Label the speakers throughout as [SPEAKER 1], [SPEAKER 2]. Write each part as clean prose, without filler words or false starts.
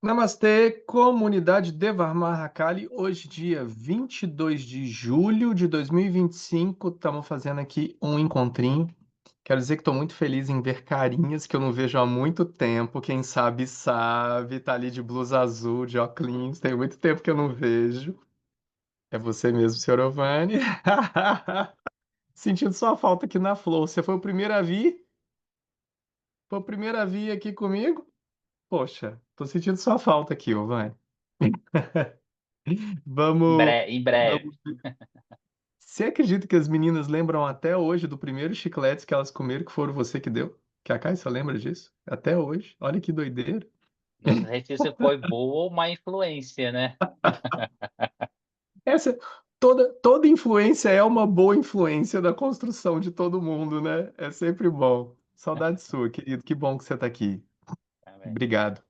[SPEAKER 1] Namastê, comunidade Devar Mahakali. Hoje, dia 22 de julho de 2025, estamos fazendo aqui um encontrinho. Quero dizer que estou muito feliz em ver carinhas que eu não vejo há muito tempo. Quem sabe, sabe. Tá ali de blusa azul, de óculos. Tem muito tempo que eu não vejo. É você mesmo, senhor Giovanni. Sentindo sua falta aqui na Flow. Você foi o primeiro a vir? Foi o primeiro a vir aqui comigo? Poxa, tô sentindo sua falta aqui, Giovanni. Vamos,
[SPEAKER 2] Em breve.
[SPEAKER 1] vamos. Você acredita que as meninas lembram até hoje do primeiro chicletes que elas comeram que foram você que deu? Que a Caixa lembra disso? Até hoje. Olha que doideira.
[SPEAKER 2] Não sei se isso foi boa ou má influência, né.
[SPEAKER 1] Essa toda influência é uma boa influência da construção de todo mundo, né? É sempre bom. Saudade sua, querido. Que bom que você está aqui.
[SPEAKER 2] Também.
[SPEAKER 1] Obrigado.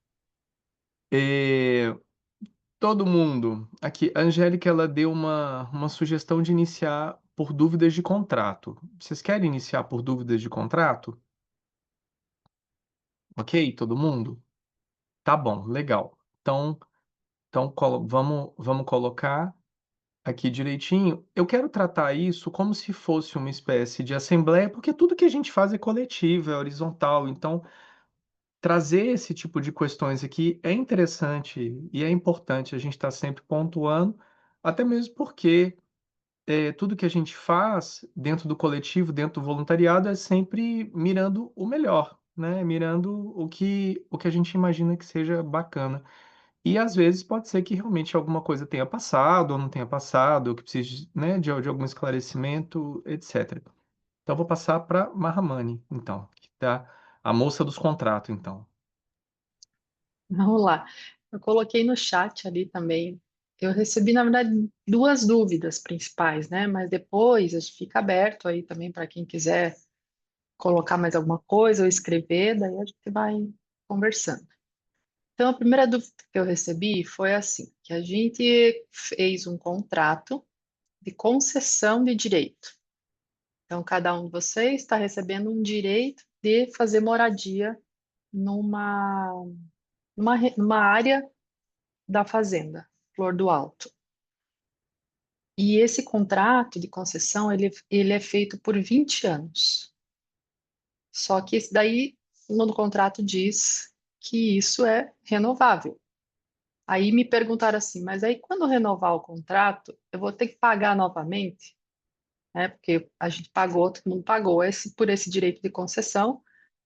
[SPEAKER 1] E todo mundo aqui, a Angélica, ela deu uma sugestão de iniciar por dúvidas de contrato. Vocês querem iniciar por dúvidas de contrato? Ok, todo mundo? Tá bom, legal. Vamos colocar aqui direitinho. Eu quero tratar isso como se fosse uma espécie de assembleia, porque tudo que a gente faz é coletivo, é horizontal. Então, trazer esse tipo de questões aqui é interessante e é importante a gente estar sempre pontuando, até mesmo porque tudo que a gente faz dentro do coletivo, dentro do voluntariado, é sempre mirando o melhor, né? Mirando o que a gente imagina que seja bacana. E às vezes pode ser que realmente alguma coisa tenha passado ou não tenha passado, ou que precise, né, de algum esclarecimento, etc. Então, vou passar para Mahamani, então, que tá a moça dos contratos, então.
[SPEAKER 3] Vamos lá. Eu coloquei no chat ali também. Eu recebi, na verdade, duas dúvidas principais, né? Mas depois a gente fica aberto aí também para quem quiser colocar mais alguma coisa ou escrever, daí a gente vai conversando. Então, a primeira dúvida que eu recebi foi assim, que a gente fez um contrato de concessão de direito. Então, cada um de vocês está recebendo um direito de fazer moradia numa, numa área da fazenda, Flor do Alto. E esse contrato de concessão, ele é feito por 20 anos. Só que esse daí, no contrato diz que isso é renovável. Aí me perguntaram assim, mas aí quando renovar o contrato, eu vou ter que pagar novamente? Né? Porque a gente pagou, todo mundo pagou por esse direito de concessão.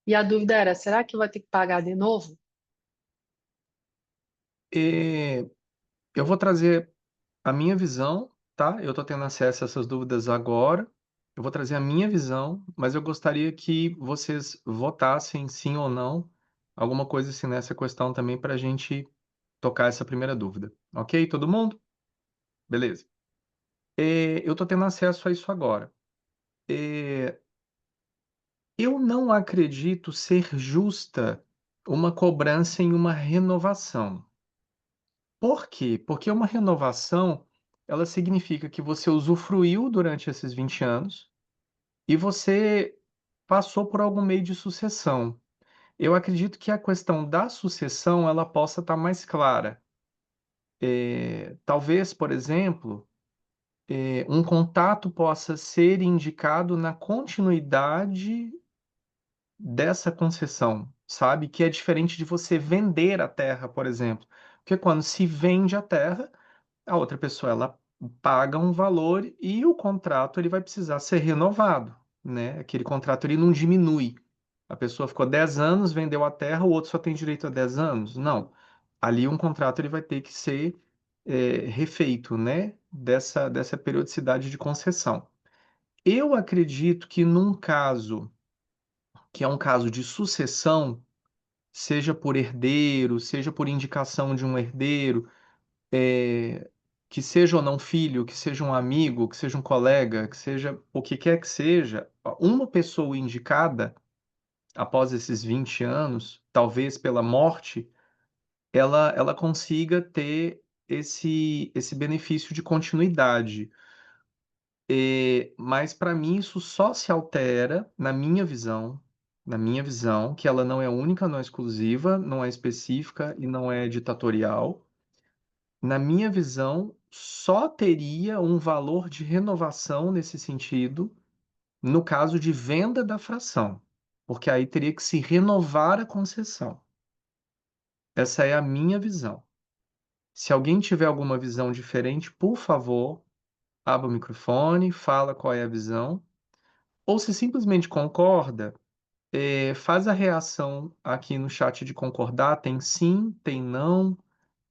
[SPEAKER 3] E a dúvida era, será que vai ter que pagar de novo?
[SPEAKER 1] E eu vou trazer a minha visão, tá? Eu estou tendo acesso a essas dúvidas agora. Eu vou trazer a minha visão, mas eu gostaria que vocês votassem sim ou não, alguma coisa assim nessa questão também para a gente tocar essa primeira dúvida. Ok, todo mundo? Beleza. Eu estou tendo acesso a isso agora. É, eu não acredito ser justa uma cobrança em uma renovação. Por quê? Porque uma renovação, ela significa que você usufruiu durante esses 20 anos e você passou por algum meio de sucessão. Eu acredito que a questão da sucessão, ela possa estar mais clara. Talvez, por exemplo, um contato possa ser indicado na continuidade dessa concessão, sabe? Que é diferente de você vender a terra, por exemplo. Porque quando se vende a terra, a outra pessoa ela paga um valor e o contrato ele vai precisar ser renovado, né? Aquele contrato ele não diminui. A pessoa ficou 10 anos, vendeu a terra, o outro só tem direito a 10 anos? Não. Ali um contrato ele vai ter que ser refeito, né? Dessa periodicidade de concessão. Eu acredito que num caso que é um caso de sucessão, seja por herdeiro, seja por indicação de um herdeiro, que seja ou não filho, que seja um amigo, que seja um colega, que seja o que quer que seja, uma pessoa indicada após esses 20 anos, talvez pela morte, ela consiga ter esse benefício de continuidade. Mas para mim isso só se altera, na minha visão, na minha visão, que ela não é única, não é exclusiva, não é específica e não é ditatorial. Na minha visão, só teria um valor de renovação nesse sentido no caso de venda da fração, porque aí teria que se renovar a concessão. Essa é a minha visão. Se alguém tiver alguma visão diferente, por favor, abra o microfone, fala qual é a visão, ou se simplesmente concorda, faz a reação aqui no chat de concordar, tem sim, tem não,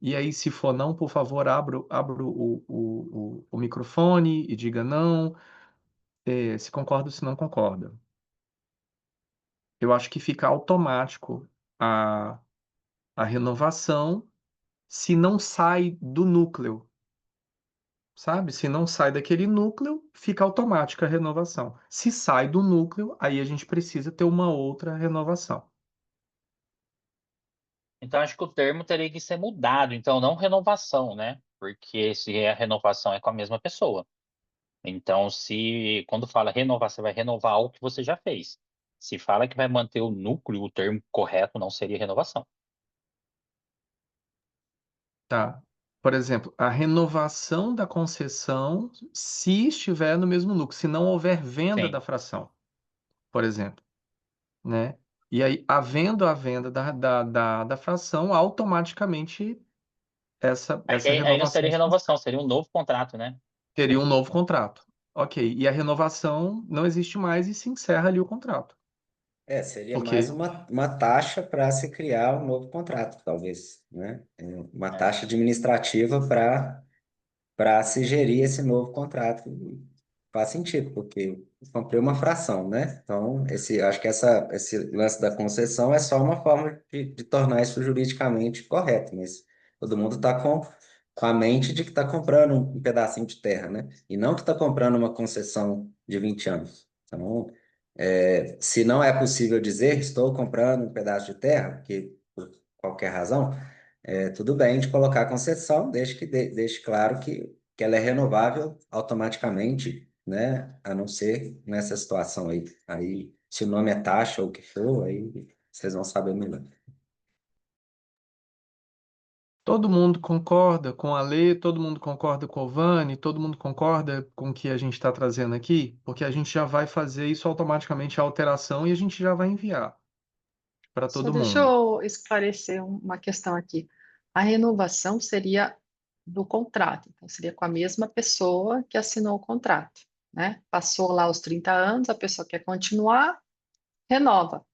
[SPEAKER 1] e aí se for não, por favor, abra o microfone e diga não, se concorda ou se não concorda. Eu acho que fica automático a, a renovação se não sai do núcleo, sabe? Se não sai daquele núcleo, fica automática a renovação. Se sai do núcleo, aí a gente precisa ter uma outra renovação.
[SPEAKER 2] Então, acho que o termo teria que ser mudado. Então, não renovação, né? Porque se a renovação é com a mesma pessoa. Então, se quando fala renovar, você vai renovar algo que você já fez. Se fala que vai manter o núcleo, o termo correto não seria renovação.
[SPEAKER 1] Tá? Por exemplo, a renovação da concessão se estiver no mesmo núcleo, se não houver venda
[SPEAKER 2] Sim.
[SPEAKER 1] da fração, por exemplo, né? E aí, havendo a venda da fração, automaticamente essa
[SPEAKER 2] Aí não
[SPEAKER 1] renovação
[SPEAKER 2] seria renovação, seria um novo contrato, né?
[SPEAKER 1] teria um novo contrato. Ok. E a renovação não existe mais e se encerra ali o contrato.
[SPEAKER 4] Seria mais
[SPEAKER 1] Ok.
[SPEAKER 4] uma taxa para se criar um novo contrato, talvez, né? Uma taxa administrativa para se gerir esse novo contrato. Faz sentido, porque eu comprei uma fração, né? Então, acho que esse lance da concessão é só uma forma de tornar isso juridicamente correto, mas todo mundo está com a mente de que está comprando um pedacinho de terra, né? E não que está comprando uma concessão de 20 anos. Então, se não é possível dizer estou comprando um pedaço de terra, porque por qualquer razão, tudo bem de colocar a concessão, desde que deixe claro que ela é renovável automaticamente, né? A não ser nessa situação aí. Aí, se o nome é taxa ou o que for, aí vocês vão saber melhor.
[SPEAKER 1] Todo mundo concorda com a Lê, todo mundo concorda com o Vani, todo mundo concorda com o que a gente está trazendo aqui? Porque a gente já vai fazer isso automaticamente, a alteração, e a gente já vai enviar para
[SPEAKER 3] Só
[SPEAKER 1] todo
[SPEAKER 3] deixa
[SPEAKER 1] mundo.
[SPEAKER 3] eu esclarecer uma questão aqui. A renovação seria do contrato, então seria com a mesma pessoa que assinou o contrato, né? Passou lá os 30 anos, a pessoa quer continuar, renova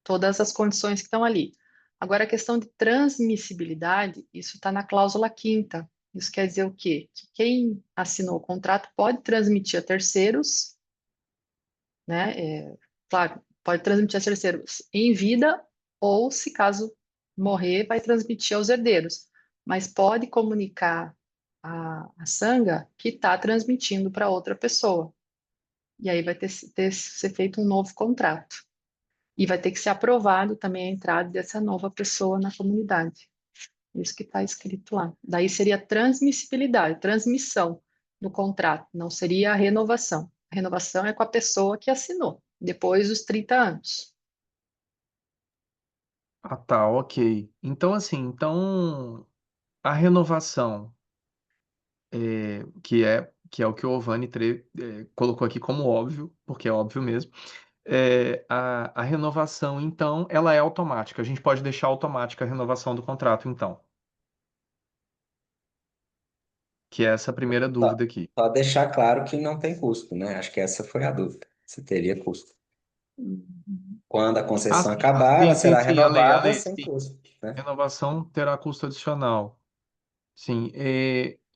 [SPEAKER 3] todas as condições que estão ali. Agora, a questão de transmissibilidade, isso está na cláusula quinta. Isso quer dizer o quê? Que quem assinou o contrato pode transmitir a terceiros, né? Claro, pode transmitir a terceiros em vida ou, se caso morrer, vai transmitir aos herdeiros. Mas pode comunicar a sanga que está transmitindo para outra pessoa. E aí vai ser feito um novo contrato. E vai ter que ser aprovado também a entrada dessa nova pessoa na comunidade. Isso que está escrito lá. Daí seria transmissibilidade, transmissão do contrato, não seria a renovação. A renovação é com a pessoa que assinou, depois dos 30 anos.
[SPEAKER 1] Ah, tá, ok. Então, assim, então a renovação, que é o que o Ovani colocou aqui como óbvio, porque é óbvio mesmo, a renovação, então, ela é automática. A gente pode deixar automática a renovação do contrato, então, que é essa primeira
[SPEAKER 4] Só,
[SPEAKER 1] dúvida aqui.
[SPEAKER 4] só deixar claro que não tem custo, né? Acho que essa foi a dúvida. Se teria custo. Quando a
[SPEAKER 1] Ah,
[SPEAKER 4] concessão
[SPEAKER 1] sim,
[SPEAKER 4] acabar, ela
[SPEAKER 1] sim, sim,
[SPEAKER 4] será
[SPEAKER 1] sim, a
[SPEAKER 4] renovada
[SPEAKER 1] lei,
[SPEAKER 4] sem
[SPEAKER 1] sim.
[SPEAKER 4] custo, né?
[SPEAKER 1] Renovação terá custo adicional. Sim,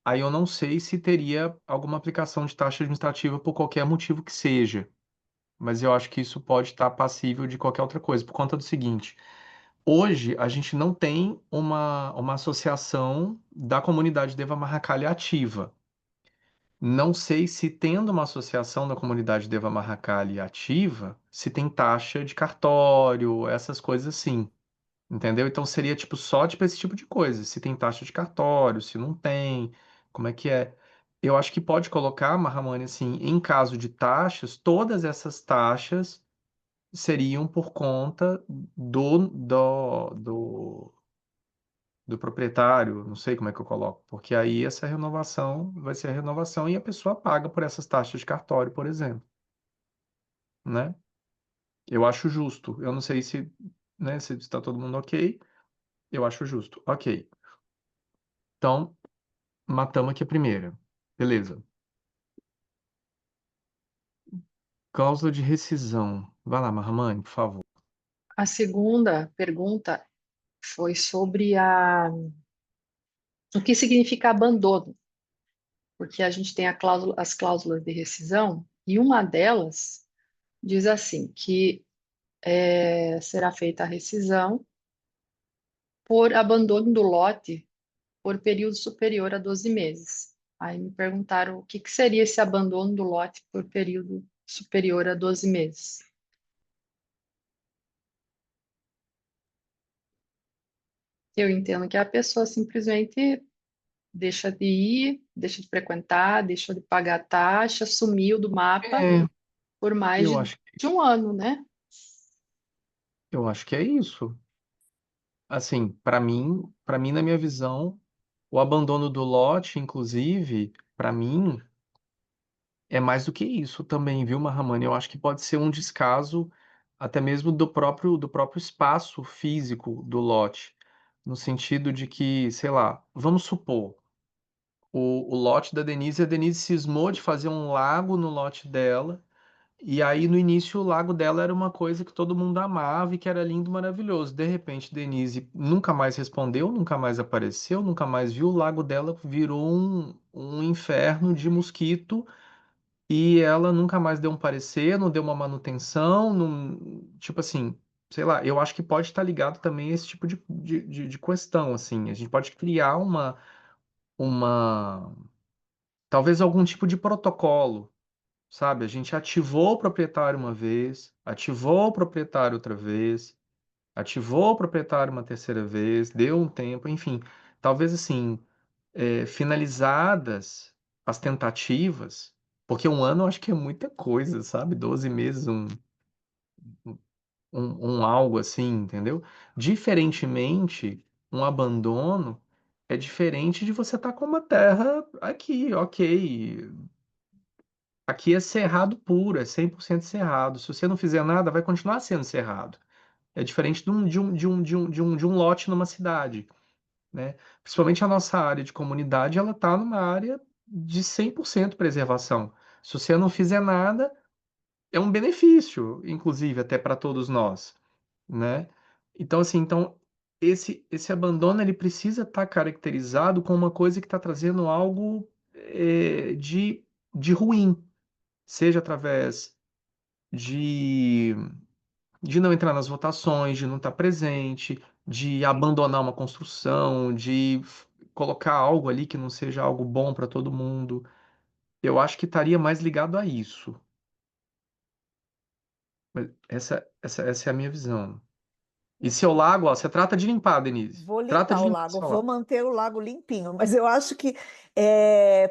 [SPEAKER 1] aí eu não sei se teria alguma aplicação de taxa administrativa por qualquer motivo que seja, mas eu acho que isso pode estar passível de qualquer outra coisa, por conta do seguinte: hoje a gente não tem uma associação da comunidade Deva Mahakali ativa. Não sei se tendo uma associação da comunidade Deva Mahakali ativa, se tem taxa de cartório, essas coisas assim. Entendeu? Então seria tipo só tipo esse tipo de coisa. Se tem taxa de cartório, se não tem, como é que é? Eu acho que pode colocar, Mahamani, assim, em caso de taxas, todas essas taxas seriam por conta do proprietário, não sei como é que eu coloco, porque aí essa renovação vai ser a renovação e a pessoa paga por essas taxas de cartório, por exemplo, né? Eu acho justo. Eu não sei se, né, se está todo mundo ok. Eu acho justo. Ok. Então, matamos aqui a primeira. Beleza. Cláusula de rescisão. Vai lá, Mahamani, por favor.
[SPEAKER 3] A segunda pergunta foi sobre o que significa abandono, porque a gente tem as cláusulas de rescisão, e uma delas diz assim, que será feita a rescisão por abandono do lote por período superior a 12 meses. Aí me perguntaram o que que seria esse abandono do lote por período superior a 12 meses. Eu entendo que a pessoa simplesmente deixa de ir, deixa de frequentar, deixa de pagar a taxa, sumiu do mapa
[SPEAKER 1] É,
[SPEAKER 3] por mais
[SPEAKER 1] eu acho,
[SPEAKER 3] de um ano, né?
[SPEAKER 1] eu acho que é isso. Assim, para mim, na minha visão, o abandono do lote, inclusive, para mim, é mais do que isso também, viu, Mahamani? Eu acho que pode ser um descaso até mesmo do próprio espaço físico do lote, no sentido de que, sei lá, vamos supor, o lote da Denise, a Denise cismou de fazer um lago no lote dela, e aí no início o lago dela era uma coisa que todo mundo amava e que era lindo, maravilhoso. De repente, Denise nunca mais respondeu, nunca mais apareceu, nunca mais viu, o lago dela virou um inferno de mosquito e ela nunca mais deu um parecer, não deu uma manutenção, não, tipo assim, sei lá, eu acho que pode estar ligado também a esse tipo de questão, assim. A gente pode criar uma, talvez algum tipo de protocolo, sabe? A gente ativou o proprietário uma vez, ativou o proprietário outra vez, ativou o proprietário uma terceira vez, deu um tempo, enfim. Talvez assim, finalizadas as tentativas, porque um ano eu acho que é muita coisa, sabe? 12 meses, um algo assim, entendeu? Diferentemente, um abandono é diferente de você estar com uma terra aqui, ok. Aqui é cerrado puro, é 100% cerrado. Se você não fizer nada, vai continuar sendo cerrado. É diferente de um lote numa cidade, né? Principalmente a nossa área de comunidade, ela está numa área de 100% preservação. Se você não fizer nada, é um benefício, inclusive, até para todos nós, né? Então, assim, esse abandono, ele precisa estar caracterizado com uma coisa que está trazendo algo de ruim, seja através de, de não entrar nas votações, de não estar presente, de abandonar uma construção, colocar algo ali que não seja algo bom para todo mundo. Eu acho que estaria mais ligado a isso. Mas essa é a minha visão. E seu lago, ó, você trata de limpar, Denise.
[SPEAKER 5] Vou
[SPEAKER 1] Trata
[SPEAKER 5] limpar
[SPEAKER 1] de
[SPEAKER 5] o
[SPEAKER 1] limpar
[SPEAKER 5] lago,
[SPEAKER 1] seu
[SPEAKER 5] vou
[SPEAKER 1] lago.
[SPEAKER 5] manter o lago limpinho, mas eu acho que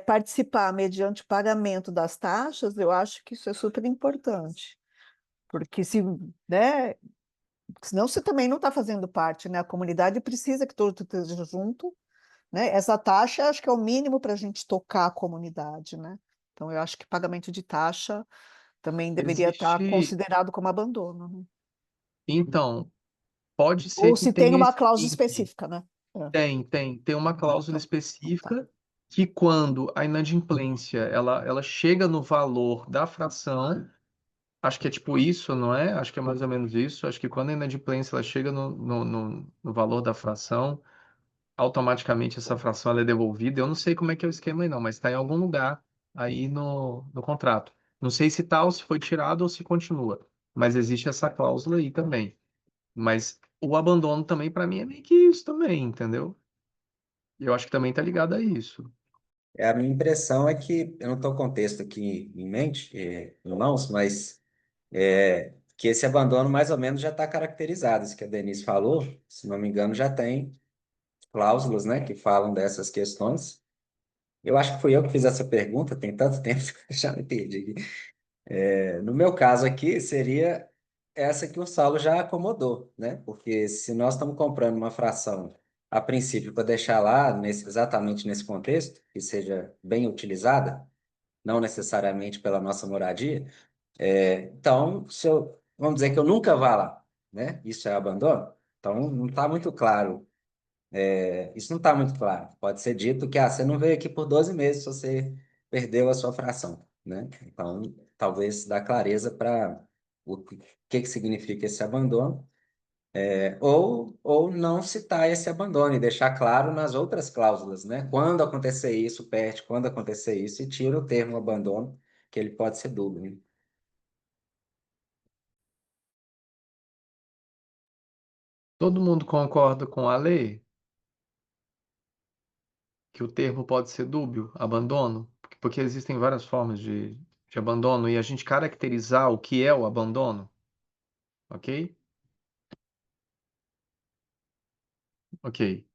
[SPEAKER 5] participar mediante pagamento das taxas, eu acho que isso é super importante, porque se, né, senão você também não está fazendo parte, né? A comunidade precisa que todo esteja junto, né? Essa taxa acho que é o mínimo para a gente tocar a comunidade, né? Então eu acho que pagamento de taxa também deveria estar
[SPEAKER 1] Existe.
[SPEAKER 5] considerado como abandono, né?
[SPEAKER 1] Então, pode ser
[SPEAKER 5] Ou
[SPEAKER 1] que
[SPEAKER 5] se tem
[SPEAKER 1] tenha
[SPEAKER 5] uma
[SPEAKER 1] esse
[SPEAKER 5] cláusula
[SPEAKER 1] link.
[SPEAKER 5] específica, né? É.
[SPEAKER 1] Tem uma cláusula
[SPEAKER 5] Então tá.
[SPEAKER 1] específica que quando a inadimplência ela chega no valor da fração, acho que é tipo isso, não é? Acho que é mais ou menos isso. Acho que quando a inadimplência ela chega no valor da fração, automaticamente essa fração ela é devolvida. Eu não sei como é que é o esquema aí não, mas está em algum lugar aí no contrato. Não sei se tal, se foi tirado ou se continua, mas existe essa cláusula aí também. Mas o abandono também, para mim, é meio que isso também, entendeu? Eu acho que também tá ligado a isso.
[SPEAKER 4] A minha impressão é que, eu não estou com o texto aqui em mente, em mãos, mas que esse abandono mais ou menos já está caracterizado. Isso que a Denise falou, se não me engano, já tem cláusulas, né, que falam dessas questões. Eu acho que fui eu que fiz essa pergunta, tem tanto tempo que eu já me perdi aqui. No meu caso aqui, seria essa que o Saulo já acomodou, né? Porque se nós estamos comprando uma fração a princípio para deixar lá exatamente nesse contexto, que seja bem utilizada, não necessariamente pela nossa moradia, então, vamos dizer que eu nunca vá lá, né? Isso é abandono? Então, não está muito claro. Isso não está muito claro. Pode ser dito que você não veio aqui por 12 meses se você perdeu a sua fração, né? Então, talvez dá clareza para o que significa esse abandono, ou não citar esse abandono e deixar claro nas outras cláusulas, né? Quando acontecer isso, perde, quando acontecer isso, e tira o termo abandono, que ele pode ser dúbio, né?
[SPEAKER 1] Todo mundo concorda com a lei que o termo pode ser dúbio, abandono? Porque existem várias formas de abandono e a gente caracterizar o que é o abandono, ok? Ok.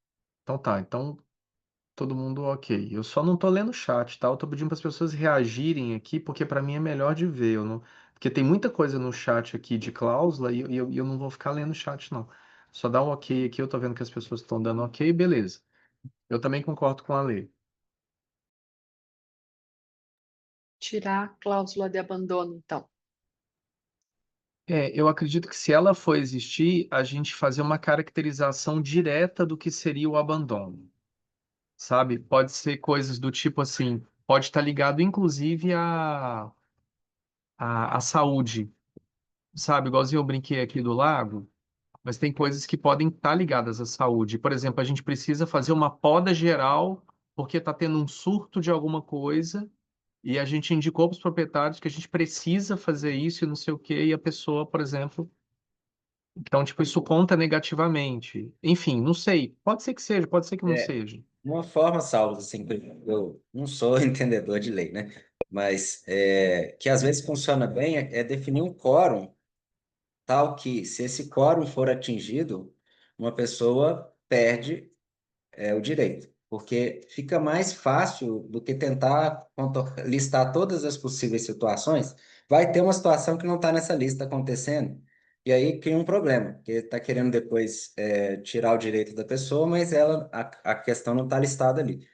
[SPEAKER 1] Então tá, então todo mundo ok. Eu só não tô lendo o chat, tá? Eu tô pedindo para as pessoas reagirem aqui, porque para mim é melhor de ver. Eu não... Porque tem muita coisa no chat aqui de cláusula e eu não vou ficar lendo o chat, não. Só dá um ok aqui, eu tô vendo que as pessoas estão dando ok, beleza. Eu também concordo com a lei.
[SPEAKER 3] Tirar a cláusula de abandono, então.
[SPEAKER 1] Eu acredito que se ela for existir, a gente fazer uma caracterização direta do que seria o abandono, sabe? Pode ser coisas do tipo assim, pode estar ligado inclusive à saúde, sabe? Igualzinho eu brinquei aqui do lago, mas tem coisas que podem estar ligadas à saúde. Por exemplo, a gente precisa fazer uma poda geral porque está tendo um surto de alguma coisa e a gente indicou para os proprietários que a gente precisa fazer isso e não sei o quê, e a pessoa, por exemplo. Então, tipo, isso conta negativamente. Enfim, não sei. Pode ser que seja, pode ser que não
[SPEAKER 4] É,
[SPEAKER 1] seja.
[SPEAKER 4] uma forma, Saulo, assim, eu não sou entendedor de lei, né? Mas que às vezes funciona bem é definir um quórum tal que, se esse quórum for atingido, uma pessoa perde o direito, porque fica mais fácil do que tentar listar todas as possíveis situações. Vai ter uma situação que não está nessa lista acontecendo, e aí cria um problema, porque está querendo depois tirar o direito da pessoa, mas a questão não está listada ali.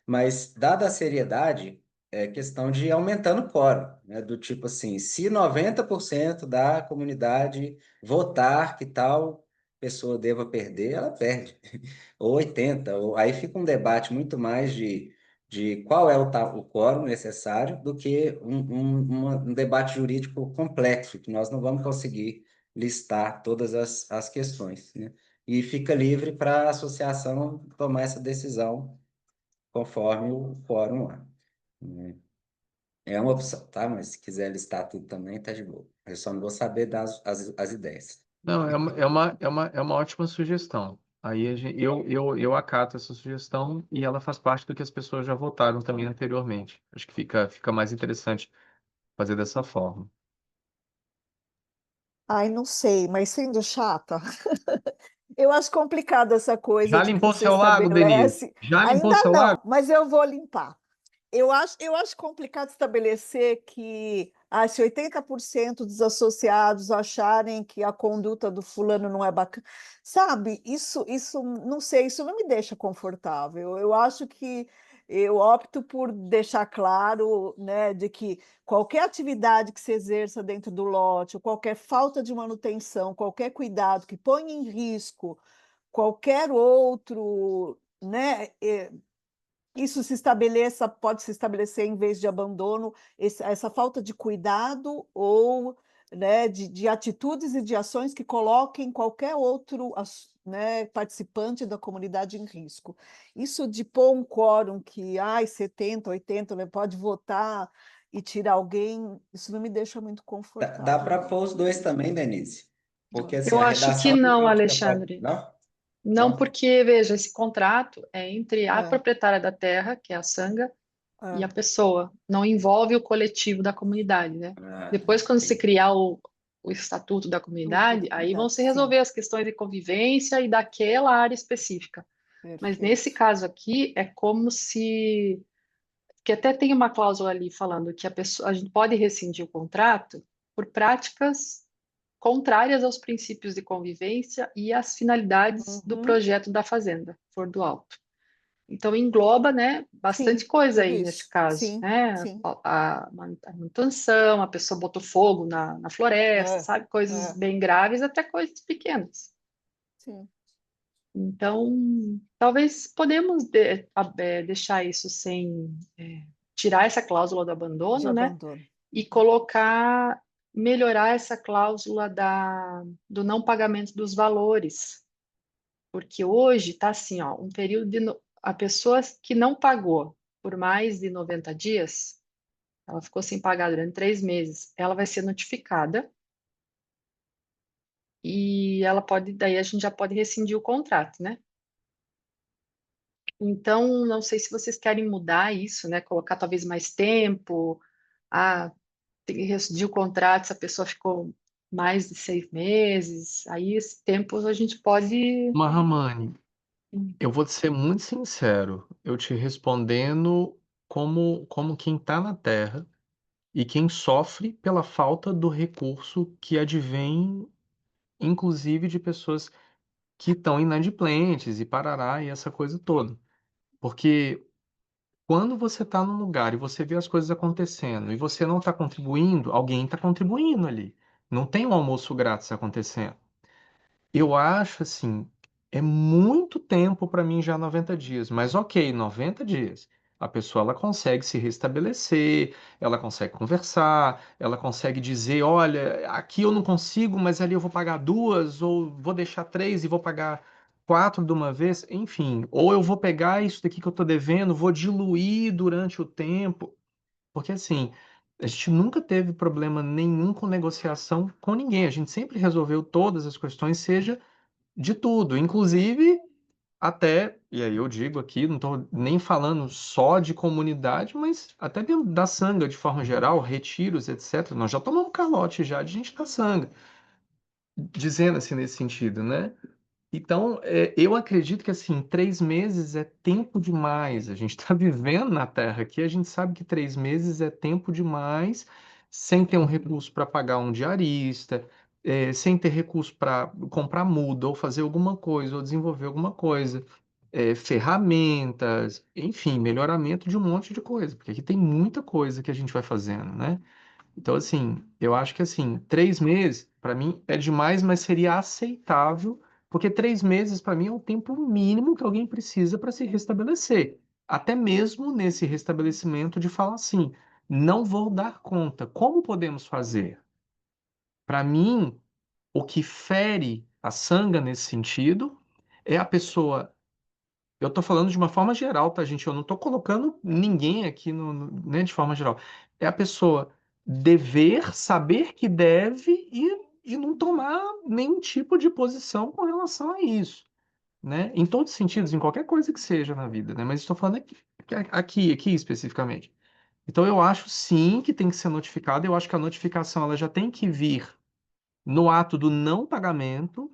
[SPEAKER 4] Mas, dada a seriedade, é questão de ir aumentando o quórum, né? Do tipo assim, se 90% da comunidade votar que tal pessoa deva perder, ela perde. Ou 80%, aí fica um debate muito mais de qual é o quórum necessário do que um debate jurídico complexo, que nós não vamos conseguir listar todas as questões, né? E fica livre para a associação tomar essa decisão conforme o fórum lá, né? É uma opção, tá? Mas se quiser listar tudo também, tá de boa. Eu só não vou saber dar as ideias.
[SPEAKER 1] Não, é uma ótima sugestão. Aí eu acato essa sugestão e ela faz parte do que as pessoas já votaram também anteriormente. Acho que fica mais interessante fazer dessa forma.
[SPEAKER 5] Ai, não sei, mas sendo chata, eu acho complicado essa coisa
[SPEAKER 1] Já
[SPEAKER 5] de que
[SPEAKER 1] limpou
[SPEAKER 5] você
[SPEAKER 1] seu lago, Denise?
[SPEAKER 5] estabelece.
[SPEAKER 1] Já limpou
[SPEAKER 5] Ainda
[SPEAKER 1] seu lago?
[SPEAKER 5] não, mas eu vou limpar. Eu acho complicado estabelecer que se 80% dos associados acharem que a conduta do fulano não é bacana, sabe? Isso, não sei, isso não me deixa confortável. Eu acho que eu opto por deixar claro, né, de que qualquer atividade que se exerça dentro do lote, ou qualquer falta de manutenção, qualquer cuidado que ponha em risco qualquer outro, né, isso pode se estabelecer em vez de abandono, essa falta de cuidado ou, né, de atitudes e de ações que coloquem qualquer outro, né, participante da comunidade em risco. Isso de pôr um quórum que 70, 80, né, pode votar e tirar alguém, isso não me deixa muito
[SPEAKER 4] Dá
[SPEAKER 5] confortável,
[SPEAKER 4] para
[SPEAKER 5] não.
[SPEAKER 4] pôr os dois também, Denise. Porque assim,
[SPEAKER 3] Eu
[SPEAKER 4] a
[SPEAKER 3] acho que
[SPEAKER 4] redação
[SPEAKER 3] não,
[SPEAKER 4] jurídica pode.
[SPEAKER 3] Alexandre.
[SPEAKER 4] Não?
[SPEAKER 3] Não,
[SPEAKER 4] Não?
[SPEAKER 3] porque, veja, esse contrato é entre a
[SPEAKER 5] É,
[SPEAKER 3] proprietária da terra, que é a Sanga, e
[SPEAKER 5] é,
[SPEAKER 3] a pessoa. Não envolve o coletivo da comunidade, né?
[SPEAKER 4] Ah, tá.
[SPEAKER 3] Depois, quando se
[SPEAKER 4] Entendi.
[SPEAKER 3] criar o estatuto da
[SPEAKER 5] tudo da
[SPEAKER 3] comunidade, aí vão
[SPEAKER 5] comunidade,
[SPEAKER 3] se
[SPEAKER 5] sim,
[SPEAKER 3] resolver as questões de convivência e daquela área específica. Mas nesse
[SPEAKER 5] perfeito.
[SPEAKER 3] caso aqui, é como se... Que até tem uma cláusula ali falando que a gente pode rescindir o contrato por práticas contrárias aos princípios de convivência e às finalidades do
[SPEAKER 5] Uhum.
[SPEAKER 3] projeto da fazenda, for do alto. Então, engloba, né, bastante
[SPEAKER 5] Sim,
[SPEAKER 3] coisa
[SPEAKER 5] tudo
[SPEAKER 3] aí nesse
[SPEAKER 5] isso.
[SPEAKER 3] caso,
[SPEAKER 5] Sim,
[SPEAKER 3] né?
[SPEAKER 5] sim.
[SPEAKER 3] A manutenção, a pessoa botou fogo na floresta,
[SPEAKER 5] É,
[SPEAKER 3] sabe? Coisas
[SPEAKER 5] é,
[SPEAKER 3] bem graves até coisas pequenas.
[SPEAKER 5] sim.
[SPEAKER 3] Então, talvez podemos deixar isso sem tirar essa cláusula do
[SPEAKER 5] De
[SPEAKER 3] abandono, né?
[SPEAKER 5] abandono.
[SPEAKER 3] E colocar, melhorar essa cláusula do não pagamento dos valores. Porque hoje está assim, ó, um período a pessoa que não pagou por mais de 90 dias, ela ficou sem pagar durante 3 meses, ela vai ser notificada e ela pode, daí a gente já pode rescindir o contrato, né? Então, não sei se vocês querem mudar isso, né? Colocar talvez mais tempo, tem que rescindir o contrato se a pessoa ficou mais de 6 meses, aí esse tempo a gente pode.
[SPEAKER 1] Mahamani, eu vou te ser muito sincero, eu te respondendo como quem está na Terra e quem sofre pela falta do recurso que advém, inclusive, de pessoas que estão inadimplentes e parará e essa coisa toda. Porque quando você está num lugar e você vê as coisas acontecendo e você não está contribuindo, alguém está contribuindo ali. Não tem um almoço grátis acontecendo. Eu acho assim, é muito tempo para mim já 90 dias, mas ok, 90 dias. A pessoa ela consegue se restabelecer, ela consegue conversar, ela consegue dizer, olha, aqui eu não consigo, mas ali eu vou pagar duas, ou vou deixar três e vou pagar quatro de uma vez, enfim, ou eu vou pegar isso daqui que eu estou devendo, vou diluir durante o tempo, porque assim, a gente nunca teve problema nenhum com negociação com ninguém, a gente sempre resolveu todas as questões, seja de tudo, inclusive até, e aí eu digo aqui, não estou nem falando só de comunidade, mas até mesmo da sanga de forma geral, retiros, etc. Nós já tomamos calote já de gente da sanga, dizendo assim nesse sentido, né? Então, eu acredito que assim, 3 meses é tempo demais. A gente está vivendo na Terra aqui, a gente sabe que 3 meses é tempo demais, sem ter um recurso para pagar um diarista, sem ter recurso para comprar muda, ou fazer alguma coisa, ou desenvolver alguma coisa, ferramentas, enfim, melhoramento de um monte de coisa, porque aqui tem muita coisa que a gente vai fazendo, né? Então, assim, eu acho que assim, 3 meses, para mim, é demais, mas seria aceitável, porque 3 meses, para mim, é o tempo mínimo que alguém precisa para se restabelecer. Até mesmo nesse restabelecimento de falar assim, não vou dar conta. Como podemos fazer? Para mim, o que fere a sanga nesse sentido é a pessoa. Eu estou falando de uma forma geral, tá, gente? Eu não estou colocando ninguém aqui né, de forma geral. É a pessoa dever, saber que deve e não tomar nenhum tipo de posição com relação a isso, né? Em todos os sentidos, em qualquer coisa que seja na vida, né? Mas estou falando aqui especificamente. Então eu acho sim que tem que ser notificado. Eu acho que a notificação ela já tem que vir no ato do não pagamento.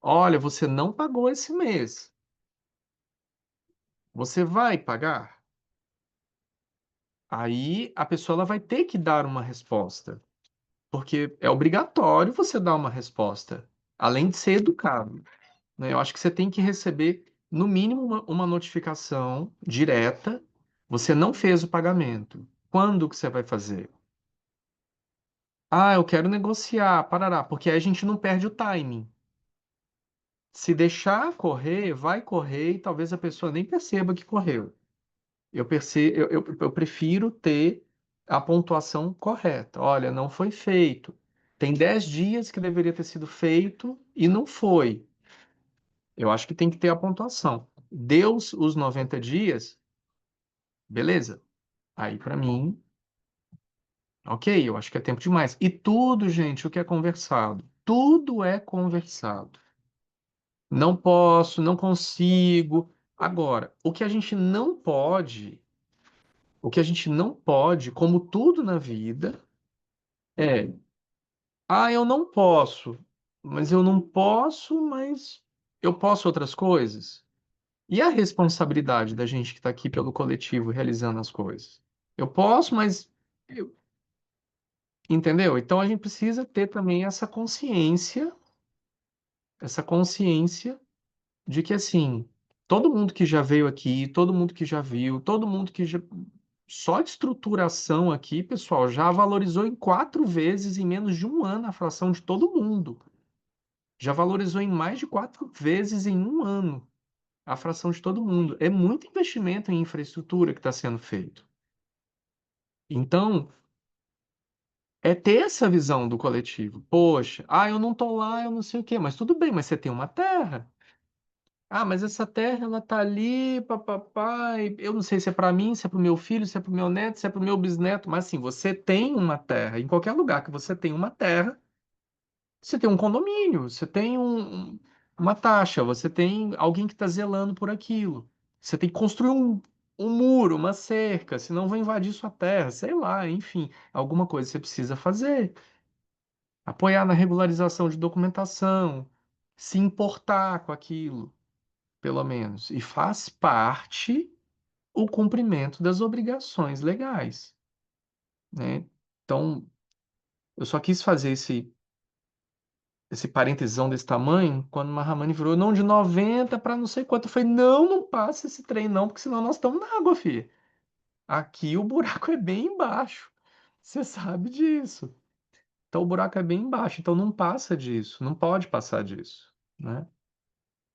[SPEAKER 1] Olha, você não pagou esse mês. Você vai pagar? Aí a pessoa ela vai ter que dar uma resposta, porque é obrigatório você dar uma resposta, além de ser educado, né? Eu acho que você tem que receber, no mínimo, uma notificação direta. Você não fez o pagamento. Quando que você vai fazer? Ah, eu quero negociar, parará, porque aí a gente não perde o timing. Se deixar correr, vai correr e talvez a pessoa nem perceba que correu. Eu prefiro ter a pontuação correta. Olha, não foi feito. Tem 10 dias que deveria ter sido feito e não foi. Eu acho que tem que ter a pontuação. Deu os 90 dias, beleza. Aí, para mim, ok, eu acho que é tempo demais. E tudo, gente, o que é conversado? Tudo é conversado. Não posso, não consigo. Agora, o que a gente não pode, como tudo na vida, é eu não posso, mas eu posso outras coisas. E a responsabilidade da gente que está aqui pelo coletivo realizando as coisas? Eu posso, mas. eu- Entendeu? Então a gente precisa ter também essa consciência de que assim, todo mundo que já veio aqui, todo mundo que já viu, todo mundo que já só de estruturação aqui, pessoal, já valorizou em 4 vezes em menos de um ano a fração de todo mundo. Já valorizou em mais de 4 vezes em um ano a fração de todo mundo. É muito investimento em infraestrutura que está sendo feito. Então, é ter essa visão do coletivo. Poxa, eu não tô lá, eu não sei o quê, mas tudo bem, mas você tem uma terra. Mas essa terra, ela tá ali, papapá, e eu não sei se é para mim, se é para o meu filho, se é para o meu neto, se é para o meu bisneto, mas assim, você tem uma terra. Em qualquer lugar que você tem uma terra, você tem um condomínio, você tem uma taxa, você tem alguém que está zelando por aquilo. Você tem que construir um muro, uma cerca, senão vão invadir sua terra, sei lá, enfim, alguma coisa você precisa fazer. Apoiar na regularização de documentação, se importar com aquilo, pelo menos. E faz parte o cumprimento das obrigações legais, né? Então, eu só quis fazer esse parentesão desse tamanho, quando o Mahamani virou, não, de 90 para não sei quanto. Eu falei, não, não passa esse trem não, porque senão nós estamos na água, filho. Aqui o buraco é bem embaixo. Você sabe disso. Então o buraco é bem embaixo, então não passa disso, não pode passar disso, né?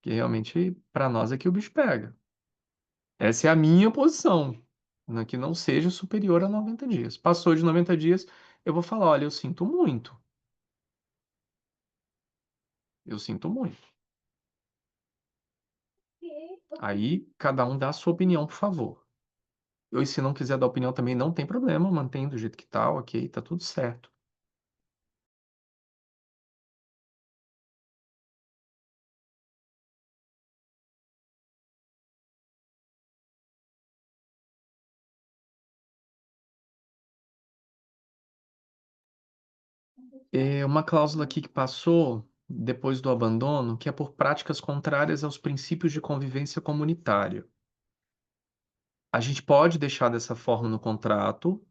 [SPEAKER 1] Que realmente, para nós, aqui o bicho pega. Essa é a minha posição, né? Que não seja superior a 90 dias. Passou de 90 dias, eu vou falar, olha, eu sinto muito. Eu sinto muito. Aí, cada um dá a sua opinião, por favor. E se não quiser dar opinião também, não tem problema, mantém do jeito que tá, ok, tá tudo certo. É uma cláusula aqui que passou depois do abandono, que é por práticas contrárias aos princípios de convivência comunitária. A gente pode deixar dessa forma no contrato,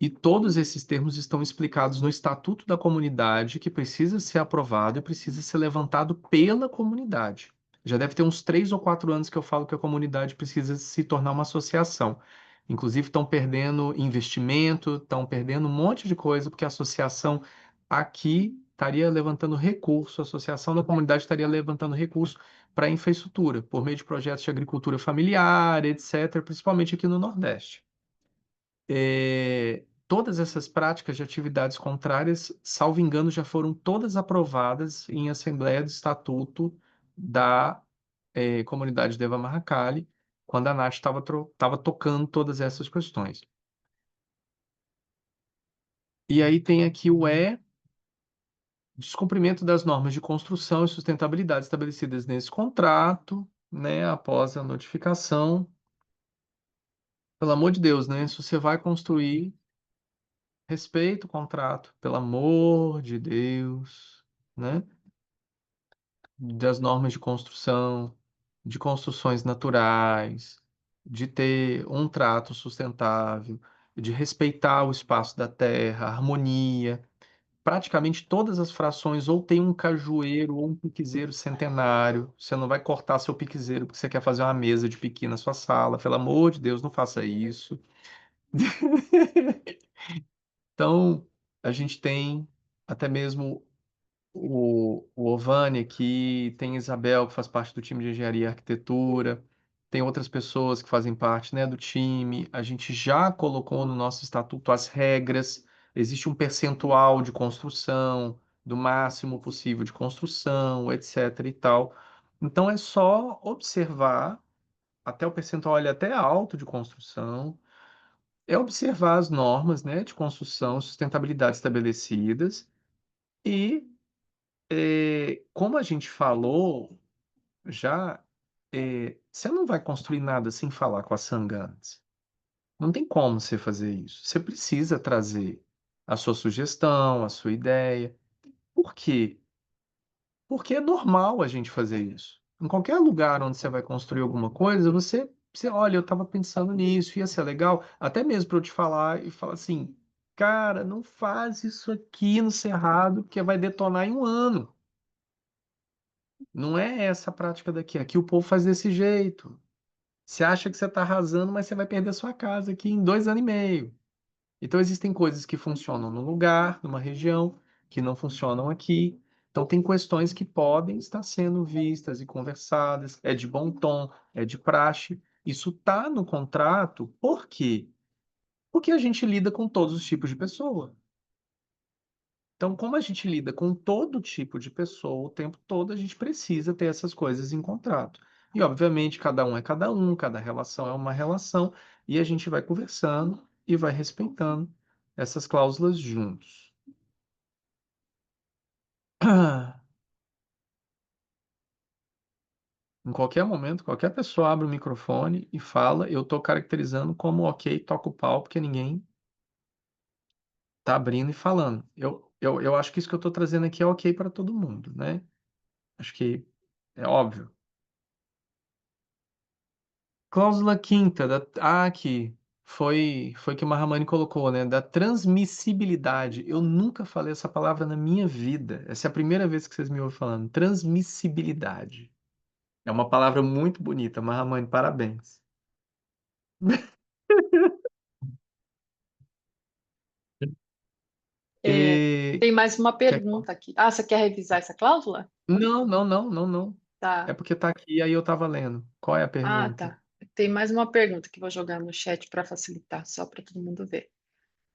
[SPEAKER 1] e todos esses termos estão explicados no Estatuto da Comunidade, que precisa ser aprovado e precisa ser levantado pela comunidade. Já deve ter uns 3 ou 4 anos que eu falo que a comunidade precisa se tornar uma associação. Inclusive, estão perdendo investimento, estão perdendo um monte de coisa, porque a associação aqui estaria levantando recurso, a associação da comunidade estaria levantando recurso para infraestrutura, por meio de projetos de agricultura familiar, etc., principalmente aqui no Nordeste. Todas essas práticas de atividades contrárias, salvo engano, já foram todas aprovadas em Assembleia do Estatuto da Comunidade Deva Mahakali, quando a Nath estava tocando todas essas questões. E aí tem aqui o descumprimento das normas de construção e sustentabilidade estabelecidas nesse contrato, né, após a notificação. Pelo amor de Deus, né? Se você vai construir, respeita o contrato, pelo amor de Deus, né? Das normas de construções naturais, de ter um trato sustentável, de respeitar o espaço da terra, a harmonia. Praticamente todas as frações ou tem um cajueiro ou um piquezeiro centenário. Você não vai cortar seu piquezeiro porque você quer fazer uma mesa de piqui na sua sala. Pelo amor de Deus, não faça isso. Então, a gente tem até mesmo o Ovani aqui, tem Isabel, que faz parte do time de engenharia e arquitetura, tem outras pessoas que fazem parte, né, do time. A gente já colocou no nosso estatuto as regras, existe um percentual de construção, do máximo possível de construção, etc. e tal. Então é só observar, até o percentual ele é até alto de construção, é observar as normas, né, de construção, sustentabilidade estabelecidas e como a gente falou já, você não vai construir nada sem falar com a Sangha antes. Não tem como você fazer isso. Você precisa trazer a sua sugestão, a sua ideia. Por quê? Porque é normal a gente fazer isso. Em qualquer lugar onde você vai construir alguma coisa, você olha, eu estava pensando nisso, ia ser legal, até mesmo para eu te falar e falar assim, Cara, não faz isso aqui no Cerrado, porque vai detonar em um ano. Não é essa a prática daqui. Aqui o povo faz desse jeito. Você acha que você está arrasando, mas você vai perder sua casa aqui em 2 anos e meio. Então, existem coisas que funcionam num lugar, numa região, que não funcionam aqui. Então, tem questões que podem estar sendo vistas e conversadas. É de bom tom, é de praxe. Isso está no contrato. Por quê? Porque a gente lida com todos os tipos de pessoa. Então, como a gente lida com todo tipo de pessoa o tempo todo, a gente precisa ter essas coisas em contrato. E, obviamente, cada um é cada um, cada relação é uma relação, e a gente vai conversando e vai respeitando essas cláusulas juntos. Em qualquer momento, qualquer pessoa abre o microfone e fala, eu estou caracterizando como ok, toca o pau, porque ninguém está abrindo e falando. Eu acho que isso que eu estou trazendo aqui é ok para todo mundo, né? Acho que é óbvio. Cláusula quinta, aqui, foi que o Mahamani colocou, né? Da transmissibilidade. Eu nunca falei essa palavra na minha vida. Essa é a primeira vez que vocês me ouvem falando. Transmissibilidade. É uma palavra muito bonita. Mahamani, parabéns.
[SPEAKER 3] É,
[SPEAKER 1] E...
[SPEAKER 3] tem mais uma
[SPEAKER 1] quer-
[SPEAKER 3] pergunta aqui. Ah, você quer revisar essa cláusula?
[SPEAKER 1] Não, não, não, não, não. É
[SPEAKER 3] Tá.
[SPEAKER 1] porque tá aqui, aí eu tava lendo. Qual é a
[SPEAKER 3] Ah,
[SPEAKER 1] pergunta?
[SPEAKER 3] tá. Tem mais uma pergunta que vou jogar no chat para facilitar, só para todo mundo ver.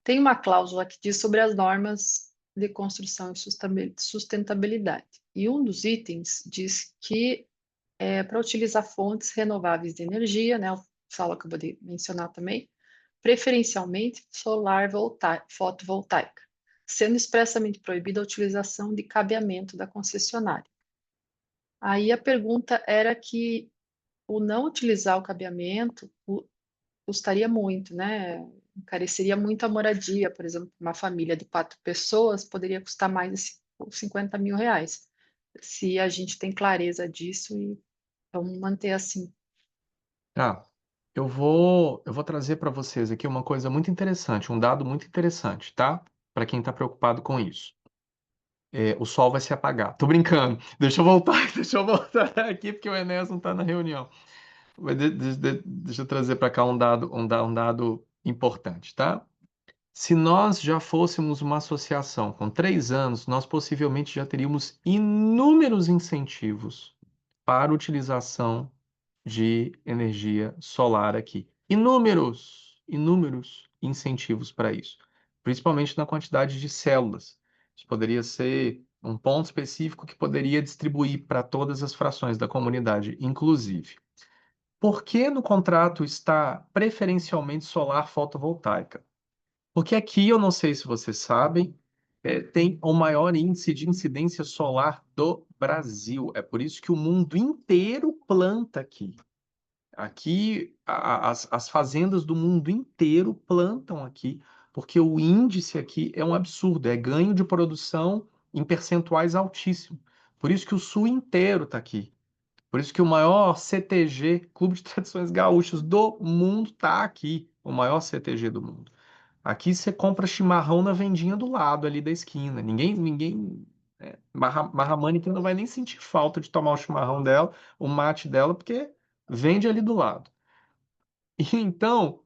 [SPEAKER 3] Tem uma cláusula que diz sobre as normas de construção e sustentabilidade. E um dos itens diz que é para utilizar fontes renováveis de energia, né? O Saulo acabou de mencionar também, preferencialmente solar fotovoltaica, sendo expressamente proibida a utilização de cabeamento da concessionária. Aí a pergunta era que o não utilizar o cabeamento custaria muito, né? Encareceria muito a moradia, por exemplo, uma família de 4 pessoas poderia custar mais de 50 mil reais. Se a gente tem clareza disso e vamos manter assim.
[SPEAKER 1] Ah, eu vou trazer para vocês aqui uma coisa muito interessante, um dado muito interessante, tá? Para quem está preocupado com isso. O sol vai se apagar. Tô brincando. Deixa eu voltar, deixa eu voltar aqui, porque o Enéas não está na reunião. Deixa eu trazer para cá um dado importante, tá? Se nós já fôssemos uma associação com 3 anos, nós possivelmente já teríamos inúmeros incentivos para a utilização de energia solar aqui. Inúmeros incentivos para isso, principalmente na quantidade de células. Isso poderia ser um ponto específico que poderia distribuir para todas as frações da comunidade, inclusive. Por que no contrato está preferencialmente solar fotovoltaica? Porque aqui, eu não sei se vocês sabem, tem o maior índice de incidência solar do Brasil. É por isso que o mundo inteiro planta aqui. Aqui, as fazendas do mundo inteiro plantam aqui, porque o índice aqui é um absurdo, é ganho de produção em percentuais altíssimos. Por isso que o sul inteiro está aqui. Por isso que o maior CTG, Clube de Tradições Gaúchas do mundo, está aqui. O maior CTG do mundo. Aqui você compra chimarrão na vendinha do lado ali da esquina. Ninguém. Mahamani que não vai nem sentir falta de tomar o chimarrão dela, o mate dela, porque vende ali do lado. E então, o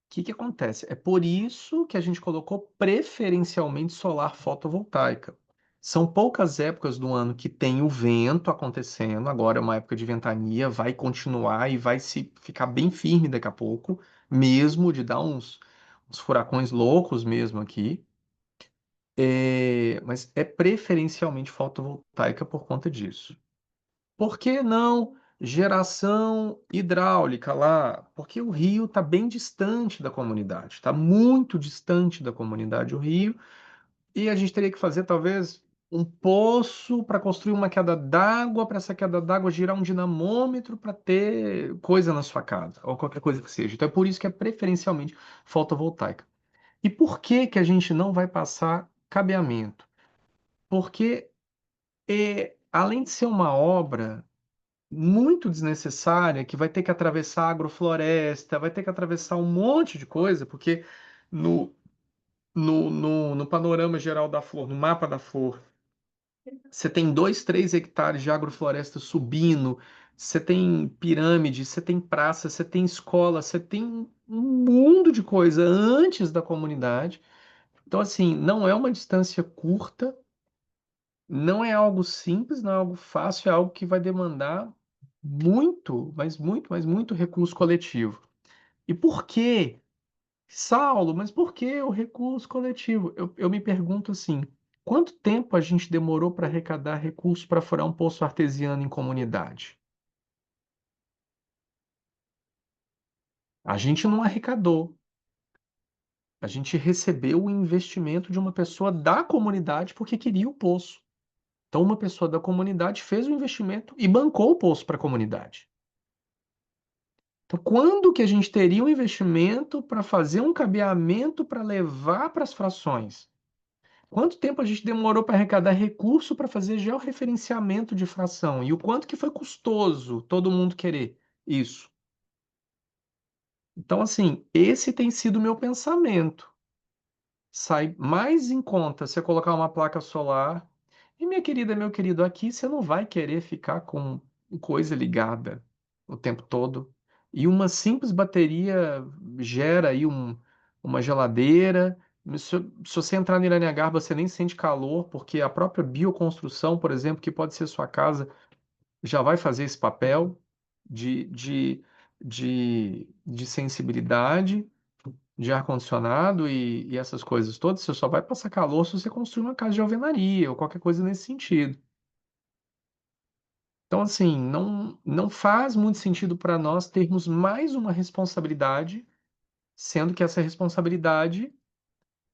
[SPEAKER 1] que que acontece? É por isso que a gente colocou preferencialmente solar fotovoltaica. São poucas épocas do ano que tem o vento acontecendo. Agora é uma época de ventania, vai continuar e vai se ficar bem firme daqui a pouco, mesmo de dar uns furacões loucos mesmo aqui. Mas é preferencialmente fotovoltaica por conta disso. Por que não geração hidráulica lá? Porque o rio está bem distante da comunidade, está muito distante da comunidade o rio, e a gente teria que fazer talvez um poço para construir uma queda d'água, para essa queda d'água girar um dinamômetro para ter coisa na sua casa, ou qualquer coisa que seja. Então é por isso que é preferencialmente fotovoltaica. E por que que a gente não vai passar cabeamento? Porque além de ser uma obra muito desnecessária, que vai ter que atravessar agrofloresta, vai ter que atravessar um monte de coisa, porque no, no panorama geral da flor, no mapa da flor, você tem 2, 3 hectares de agrofloresta subindo, você tem pirâmide, você tem praça, você tem escola, você tem um mundo de coisa antes da comunidade. Então, assim, não é uma distância curta, não é algo simples, não é algo fácil, é algo que vai demandar muito, mas muito recurso coletivo. E por quê? Saulo, mas por que o recurso coletivo? Eu me pergunto assim, quanto tempo a gente demorou para arrecadar recursos para furar um poço artesiano em comunidade? A gente não arrecadou. A gente recebeu o investimento de uma pessoa da comunidade porque queria o poço. Então, uma pessoa da comunidade fez o investimento e bancou o poço para a comunidade. Então, quando que a gente teria um investimento para fazer um cabeamento para levar para as frações? Quanto tempo a gente demorou para arrecadar recurso para fazer georreferenciamento de fração? E o quanto que foi custoso todo mundo querer isso? Então, assim, esse tem sido o meu pensamento. Sai mais em conta você colocar uma placa solar. E minha querida, meu querido, aqui você não vai querer ficar com coisa ligada o tempo todo. E uma simples bateria gera aí uma geladeira. Se você entrar no Iraniagar, você nem sente calor, porque a própria bioconstrução, por exemplo, que pode ser sua casa, já vai fazer esse papel de, de, de sensibilidade de ar-condicionado e essas coisas todas, você só vai passar calor se você construir uma casa de alvenaria ou qualquer coisa nesse sentido. Então, assim, não faz muito sentido para nós termos mais uma responsabilidade, sendo que essa responsabilidade,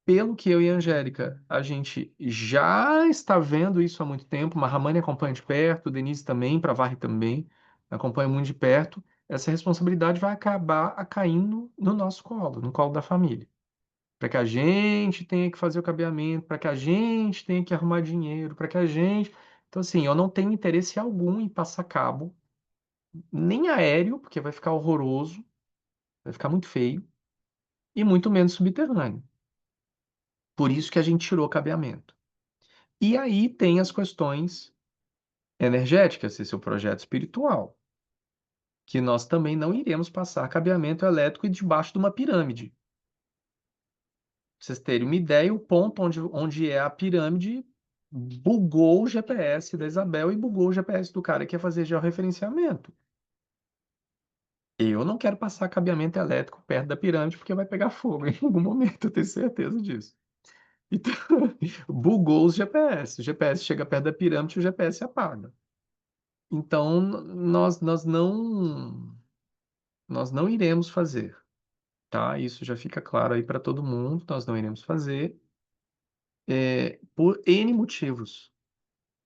[SPEAKER 1] pelo que eu e a Angélica, a gente já está vendo isso há muito tempo, Mahamane acompanha de perto, Denise também, Pravari também, acompanha muito de perto, essa responsabilidade vai acabar caindo no nosso colo, no colo da família. Para que a gente tenha que fazer o cabeamento, para que a gente tenha que arrumar dinheiro, para que a gente. Então, assim, eu não tenho interesse algum em passar cabo, nem aéreo, porque vai ficar horroroso, vai ficar muito feio, e muito menos subterrâneo. Por isso que a gente tirou o cabeamento. E aí tem as questões energéticas, esse é o projeto espiritual, que nós também não iremos passar cabeamento elétrico debaixo de uma pirâmide. Pra vocês terem uma ideia, o ponto onde é a pirâmide bugou o GPS da Isabel e bugou o GPS do cara que ia fazer georreferenciamento. Eu não quero passar cabeamento elétrico perto da pirâmide porque vai pegar fogo em algum momento, eu tenho certeza disso. Então, bugou os GPS. O GPS chega perto da pirâmide e o GPS apaga. Então, nós não iremos fazer, tá? Isso já fica claro aí para todo mundo. Nós não iremos fazer, por N motivos.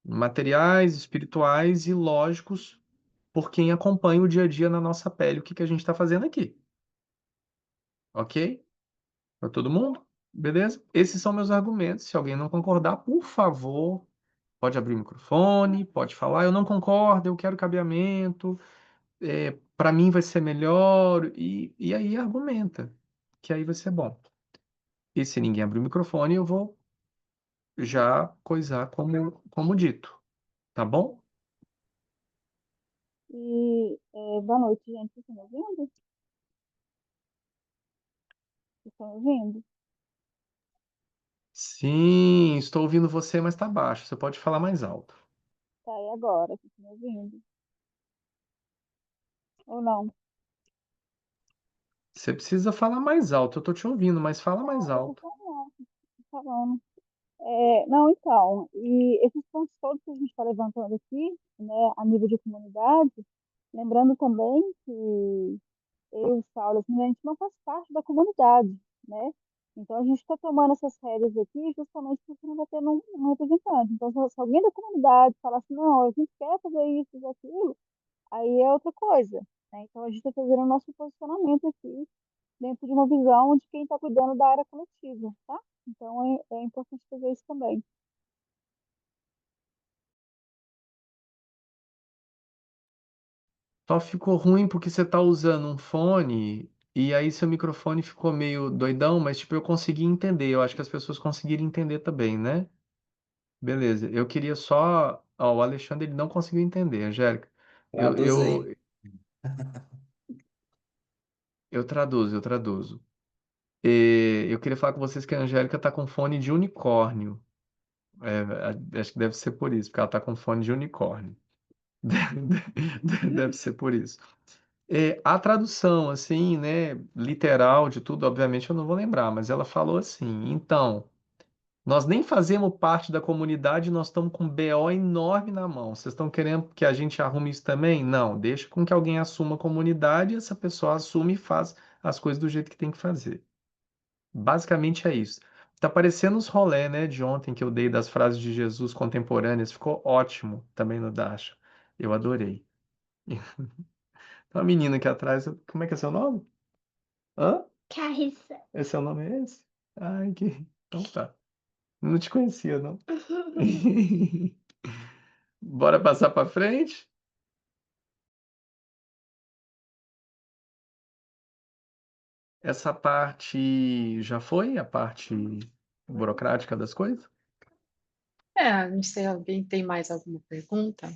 [SPEAKER 1] Materiais, espirituais e lógicos por quem acompanha o dia a dia na nossa pele, o que que a gente está fazendo aqui. Ok? Para todo mundo? Beleza? Esses são meus argumentos. Se alguém não concordar, por favor, pode abrir o microfone, pode falar. Eu não concordo, eu quero cabeamento, para mim vai ser melhor. E aí argumenta, que aí vai ser bom. E se ninguém abrir o microfone, eu vou já coisar como dito. Tá bom?
[SPEAKER 6] Boa noite, gente. Vocês estão me ouvindo? Vocês estão me ouvindo?
[SPEAKER 1] Sim, estou ouvindo você, mas está baixo. Você pode falar mais alto.
[SPEAKER 6] Tá aí agora, vocês estão me ouvindo? Ou não?
[SPEAKER 1] Você precisa falar mais alto. Eu estou te ouvindo, mas fala mais
[SPEAKER 6] Eu tô
[SPEAKER 1] alto.
[SPEAKER 6] falando, tô falando. Não, então, e esses pontos todos que a gente está levantando aqui, né, a nível de comunidade, lembrando também que eu, Saulo, assim, a gente não faz parte da comunidade, né? Então a gente está tomando essas rédeas aqui justamente porque não vai ter um representante. Então, se alguém da comunidade falar assim, não, a gente quer fazer isso e aquilo, aí é outra coisa, né? Então a gente está fazendo o nosso posicionamento aqui dentro de uma visão de quem está cuidando da área coletiva, tá? Então é importante fazer isso também.
[SPEAKER 1] Só ficou ruim porque você está usando um fone E aí seu microfone ficou meio doidão, mas tipo, eu consegui entender. Eu acho que as pessoas conseguiram entender também, né? Beleza. Eu queria só. Ó, o Alexandre ele não conseguiu entender, Angélica. Eu,
[SPEAKER 4] Traduz aí.
[SPEAKER 1] eu, eu traduzo, eu traduzo. E eu queria falar com vocês que a Angélica tá com fone de unicórnio. Acho que deve ser por isso, porque ela tá com fone de unicórnio. Deve ser por isso. A tradução, assim, né, literal de tudo, obviamente eu não vou lembrar, mas ela falou assim: então, nós nem fazemos parte da comunidade, nós estamos com um BO enorme na mão. Vocês estão querendo que a gente arrume isso também? Não, deixa com que alguém assuma a comunidade e essa pessoa assume e faz as coisas do jeito que tem que fazer. Basicamente é isso. Tá parecendo os rolê, né, de ontem que eu dei das frases de Jesus contemporâneas. Ficou ótimo também no Dasha. Eu adorei. Tem uma menina aqui atrás. Como é que é seu nome? Hã? Carissa. Esse é o nome é esse? Ai, que... Então tá. Não te conhecia, não. Bora passar para frente? Essa parte já foi a parte burocrática das coisas?
[SPEAKER 3] Não sei, alguém tem mais alguma pergunta?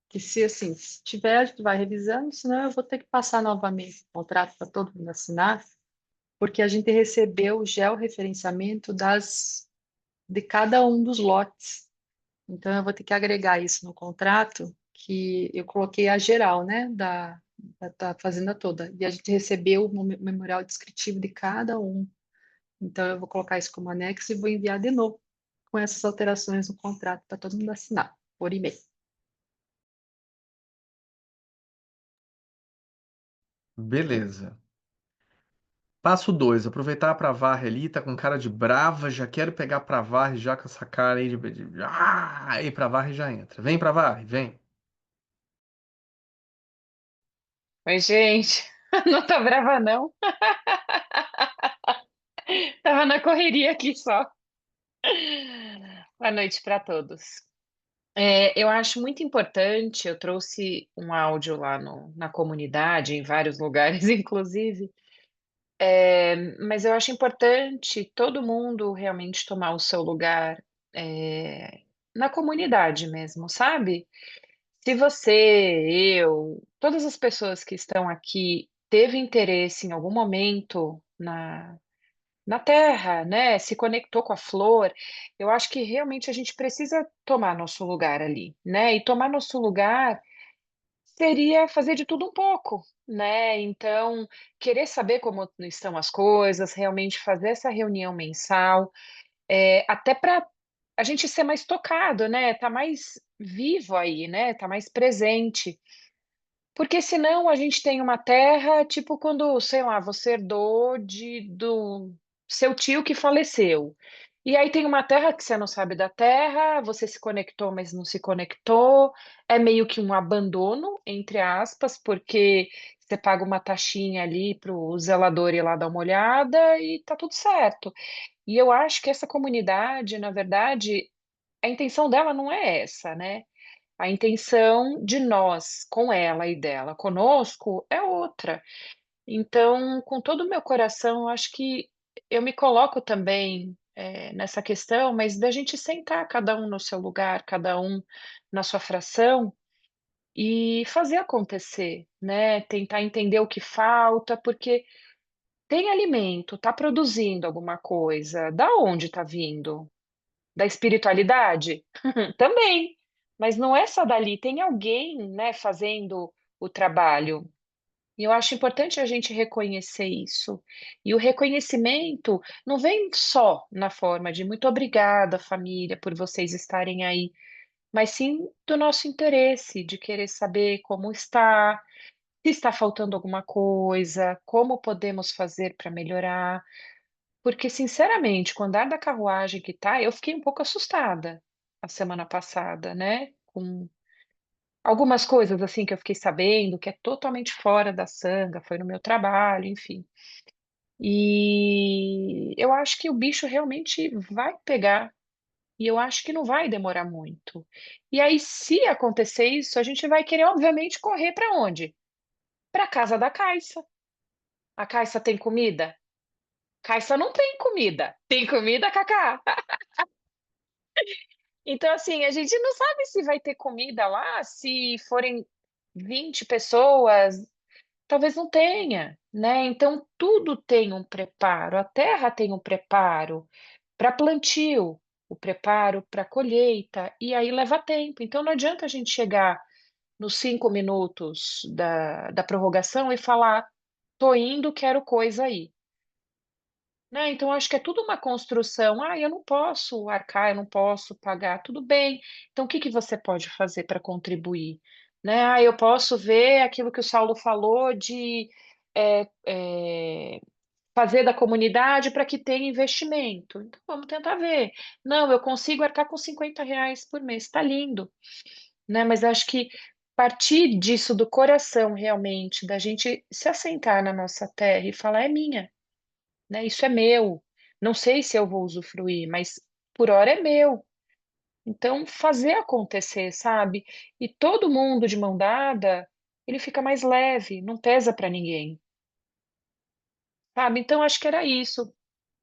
[SPEAKER 3] Que se assim, se tiver, a gente vai revisando, senão eu vou ter que passar novamente o contrato para todo mundo assinar, porque a gente recebeu o georreferenciamento de cada um dos lotes. Então eu vou ter que agregar isso no contrato, que eu coloquei a geral, né, da fazenda toda. E a gente recebeu o memorial descritivo de cada um. Então eu vou colocar isso como anexo e vou enviar de novo com essas alterações no contrato para todo mundo assinar por e-mail.
[SPEAKER 1] Beleza. Passo 2, aproveitar para varre ali, tá com cara de brava, já quero pegar pra varre já com essa cara aí aí pra varre já entra. Vem pra varre, vem.
[SPEAKER 7] Oi, gente. Não tô brava, não. Tava na correria aqui só. Boa noite para todos. Eu acho muito importante, eu trouxe um áudio lá na comunidade, em vários lugares, inclusive, mas eu acho importante todo mundo realmente tomar o seu lugar, na comunidade mesmo, sabe? Se você, eu, todas as pessoas que estão aqui, teve interesse em algum momento na terra, né? Se conectou com a flor. Eu acho que realmente a gente precisa tomar nosso lugar ali, né? E tomar nosso lugar seria fazer de tudo um pouco, né? Então, querer saber como estão as coisas, realmente fazer essa reunião mensal, até para a gente ser mais tocado, né? Tá mais vivo aí, né? Tá mais presente. Porque senão a gente tem uma terra, tipo quando, sei lá, você herdou do seu tio que faleceu. E aí tem uma terra que você não sabe da terra, você se conectou, mas não se conectou. É meio que um abandono, entre aspas, porque você paga uma taxinha ali para o zelador ir lá dar uma olhada e tá tudo certo. E eu acho que essa comunidade, na verdade, a intenção dela não é essa, né? A intenção de nós com ela e dela conosco é outra. Então, com todo o meu coração, eu acho que eu me coloco também, nessa questão, mas da gente sentar cada um no seu lugar, cada um na sua fração e fazer acontecer, né? Tentar entender o que falta, porque tem alimento, está produzindo alguma coisa, da onde está vindo? Da espiritualidade? Também, mas não é só dali, tem alguém, né, fazendo o trabalho. E eu acho importante a gente reconhecer isso. E o reconhecimento não vem só na forma de muito obrigada, família, por vocês estarem aí, mas sim do nosso interesse, de querer saber como está, se está faltando alguma coisa, como podemos fazer para melhorar. Porque, sinceramente, com o andar da carruagem que tá, eu fiquei um pouco assustada a semana passada, né? Com algumas coisas assim que eu fiquei sabendo, que é totalmente fora da sanga, foi no meu trabalho, enfim. E eu acho que o bicho realmente vai pegar, e eu acho que não vai demorar muito. E aí, se acontecer isso, a gente vai querer, obviamente, correr para onde? para casa da Caixa. A Caixa tem comida? Caixa não tem comida. Tem comida, Cacá? Então, assim, a gente não sabe se vai ter comida lá, se forem 20 pessoas, talvez não tenha, né? Então, tudo tem um preparo. A terra tem um preparo para plantio, o preparo para colheita, e aí leva tempo. Então, não adianta a gente chegar nos 5 minutos da prorrogação e falar: tô indo, quero coisa aí. Né? Então, acho que é tudo uma construção. Ah, eu não posso arcar, eu não posso pagar. Tudo bem. Então, o que que você pode fazer para contribuir? Né? Ah, eu posso ver aquilo que o Saulo falou de é, é, fazer da comunidade para que tenha investimento. Então, vamos tentar ver. Não, eu consigo arcar com R$ 50 por mês. Está lindo. Né? Mas acho que partir disso do coração, realmente, da gente se assentar na nossa terra e falar, é minha, né? Isso é meu. Não sei se eu vou usufruir, mas por hora é meu. Então, fazer acontecer, sabe? E todo mundo de mão dada, ele fica mais leve, não pesa para ninguém, sabe? Então, acho que era isso,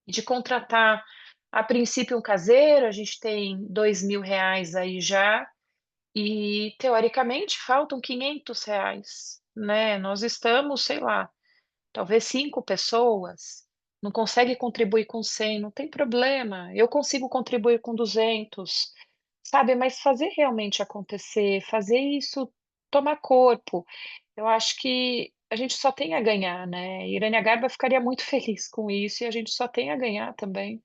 [SPEAKER 7] de contratar, a princípio, um caseiro, a gente tem R$ 2.000 aí já, e teoricamente faltam R$ 500, né? Nós estamos, sei lá, talvez 5 pessoas, não consegue contribuir com 100, não tem problema, eu consigo contribuir com 200, sabe? Mas fazer realmente acontecer, fazer isso tomar corpo, eu acho que a gente só tem a ganhar, né? Irânia Garba ficaria muito feliz com isso e a gente só tem a ganhar também.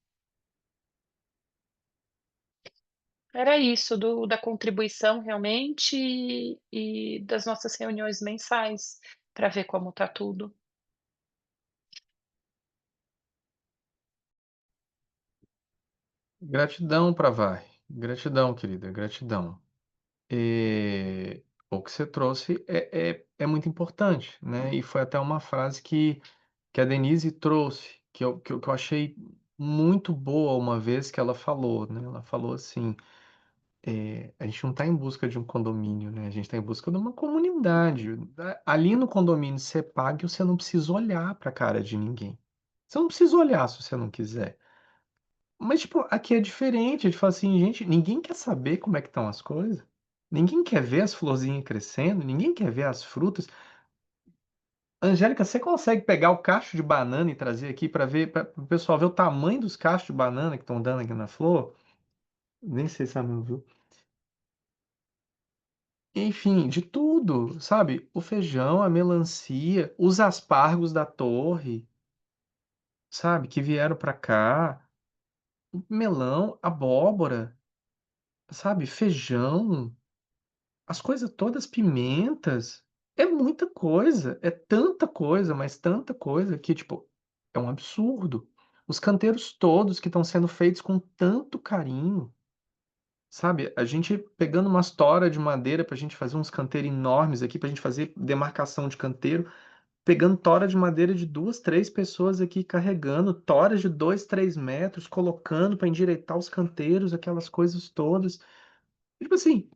[SPEAKER 7] Era isso, da contribuição realmente e das nossas reuniões mensais para ver como tá tudo.
[SPEAKER 1] Gratidão, Pravai. Gratidão, querida, gratidão. O que você trouxe é muito importante, né? E foi até uma frase que a Denise trouxe, que eu achei muito boa uma vez que ela falou, né? Ela falou assim, a gente não está em busca de um condomínio, né? A gente está em busca de uma comunidade. Ali no condomínio você paga e você não precisa olhar para a cara de ninguém. Você não precisa olhar se você não quiser. Mas, tipo, aqui é diferente. A gente fala assim, gente, ninguém quer saber como é que estão as coisas. Ninguém quer ver as florzinhas crescendo, ninguém quer ver as frutas. Angélica, você consegue pegar o cacho de banana e trazer aqui para ver, para o pessoal ver o tamanho dos cachos de banana que estão dando aqui na flor? Nem sei se é meu, viu? Enfim, de tudo, sabe? O feijão, a melancia, os aspargos da torre, sabe? Que vieram para cá, o melão, abóbora, sabe? Feijão. As coisas todas, pimentas, é muita coisa, é tanta coisa, mas tanta coisa que, tipo, é um absurdo. Os canteiros todos que estão sendo feitos com tanto carinho, sabe? A gente pegando umas toras de madeira para a gente fazer uns canteiros enormes aqui, para a gente fazer demarcação de canteiro, pegando tora de madeira de 2, 3 pessoas aqui carregando, toras de 2, 3 metros, colocando para endireitar os canteiros, aquelas coisas todas. Tipo assim,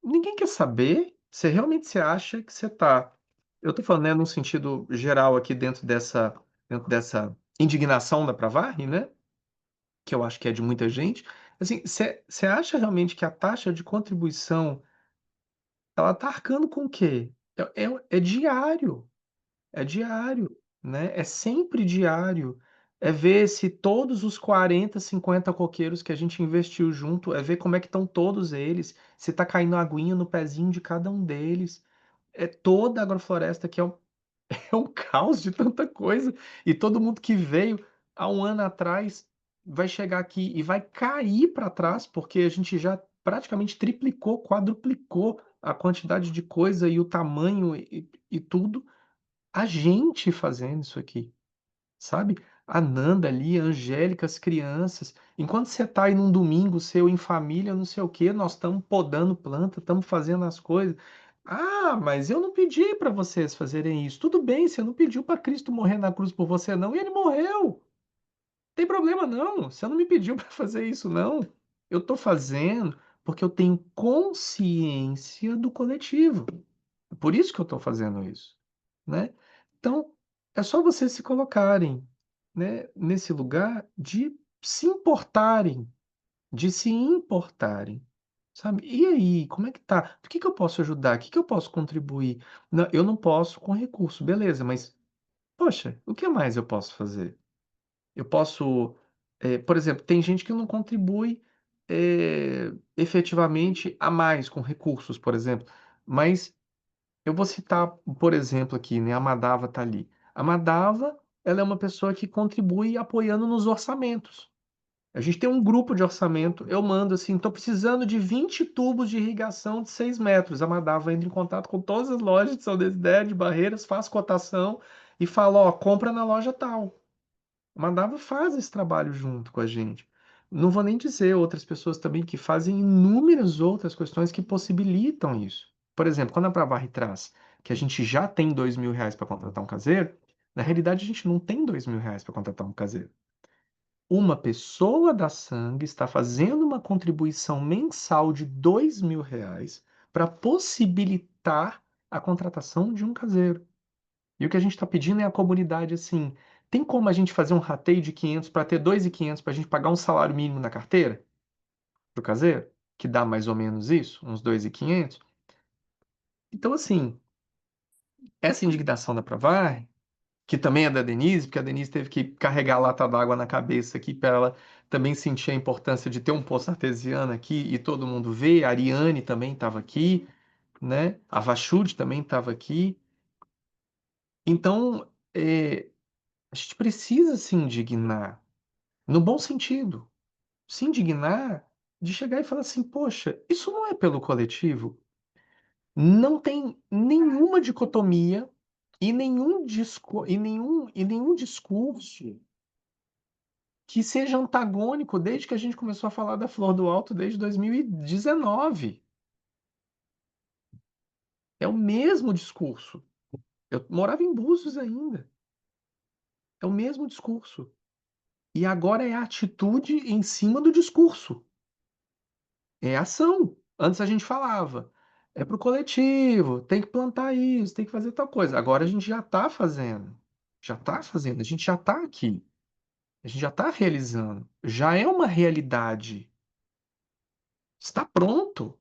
[SPEAKER 1] ninguém quer saber. Você realmente se acha que você tá. Eu tô falando, né, num sentido geral aqui dentro dessa indignação da Pravarri, né? Que eu acho que é de muita gente. Assim, você acha realmente que a taxa de contribuição ela tá arcando com o quê? É diário. É diário, né? É sempre diário. É ver se todos os 40, 50 coqueiros que a gente investiu junto, é ver como é que estão todos eles, se tá caindo aguinha no pezinho de cada um deles. É toda a agrofloresta que é um caos de tanta coisa. E todo mundo que veio há um ano atrás vai chegar aqui e vai cair para trás, porque a gente já praticamente triplicou, quadruplicou a quantidade de coisa e o tamanho e tudo a gente fazendo isso aqui, sabe? A Nanda ali, a Angélica, as crianças. Enquanto você tá aí num domingo seu em família, não sei o quê, nós estamos podando planta, estamos fazendo as coisas. Ah, mas eu não pedi para vocês fazerem isso. Tudo bem, você não pediu para Cristo morrer na cruz por você, não, e ele morreu. Tem problema não. Você não me pediu para fazer isso, não. Eu tô fazendo porque eu tenho consciência do coletivo. Por isso que eu tô fazendo isso. né? Então, é só vocês se colocarem, né, nesse lugar de se importarem, de se importarem, sabe? E aí, como é que tá? O que que eu posso ajudar? O que que eu posso contribuir? Não, eu não posso com recurso, beleza, mas, poxa, o que mais eu posso fazer? Eu posso, por exemplo, tem gente que não contribui, efetivamente a mais com recursos, por exemplo, mas eu vou citar, por exemplo, aqui, né? A Madava está ali. A Madava, ela é uma pessoa que contribui apoiando nos orçamentos. A gente tem um grupo de orçamento, eu mando assim, estou precisando de 20 tubos de irrigação de 6 metros. A Madava entra em contato com todas as lojas de São Desidério, de Barreiras, faz cotação e fala, ó, compra na loja tal. A Madava faz esse trabalho junto com a gente. Não vou nem dizer outras pessoas também que fazem inúmeras outras questões que possibilitam isso. Por exemplo, quando a Pravarre traz que a gente já tem R$ 2.000 para contratar um caseiro, na realidade a gente não tem R$ 2.000 para contratar um caseiro. Uma pessoa da sangue está fazendo uma contribuição mensal de R$ 2.000 para possibilitar a contratação de um caseiro. E o que a gente está pedindo é a comunidade assim, tem como a gente fazer um rateio de 500 para ter 2.500 para a gente pagar um salário mínimo na carteira do caseiro? Que dá mais ou menos isso, uns 2.500? Então, assim, essa indignação da Provar, que também é da Denise, porque a Denise teve que carregar a lata d'água na cabeça aqui para ela também sentir a importância de ter um poço artesiano aqui e todo mundo ver. A Ariane também estava aqui, né? A Vachude também estava aqui. Então, a gente precisa se indignar, no bom sentido. Se indignar de chegar e falar assim, poxa, isso não é pelo coletivo. Não tem nenhuma dicotomia e nenhum discurso que seja antagônico desde que a gente começou a falar da Flor do Alto desde 2019. É o mesmo discurso. Eu morava em Búzios ainda. É o mesmo discurso. E agora é a atitude em cima do discurso. É ação. Antes a gente falava, é pro coletivo, tem que plantar isso, tem que fazer tal coisa. Agora a gente já está fazendo. Já está fazendo, a gente já está aqui. A gente já está realizando. Já é uma realidade. Está pronto,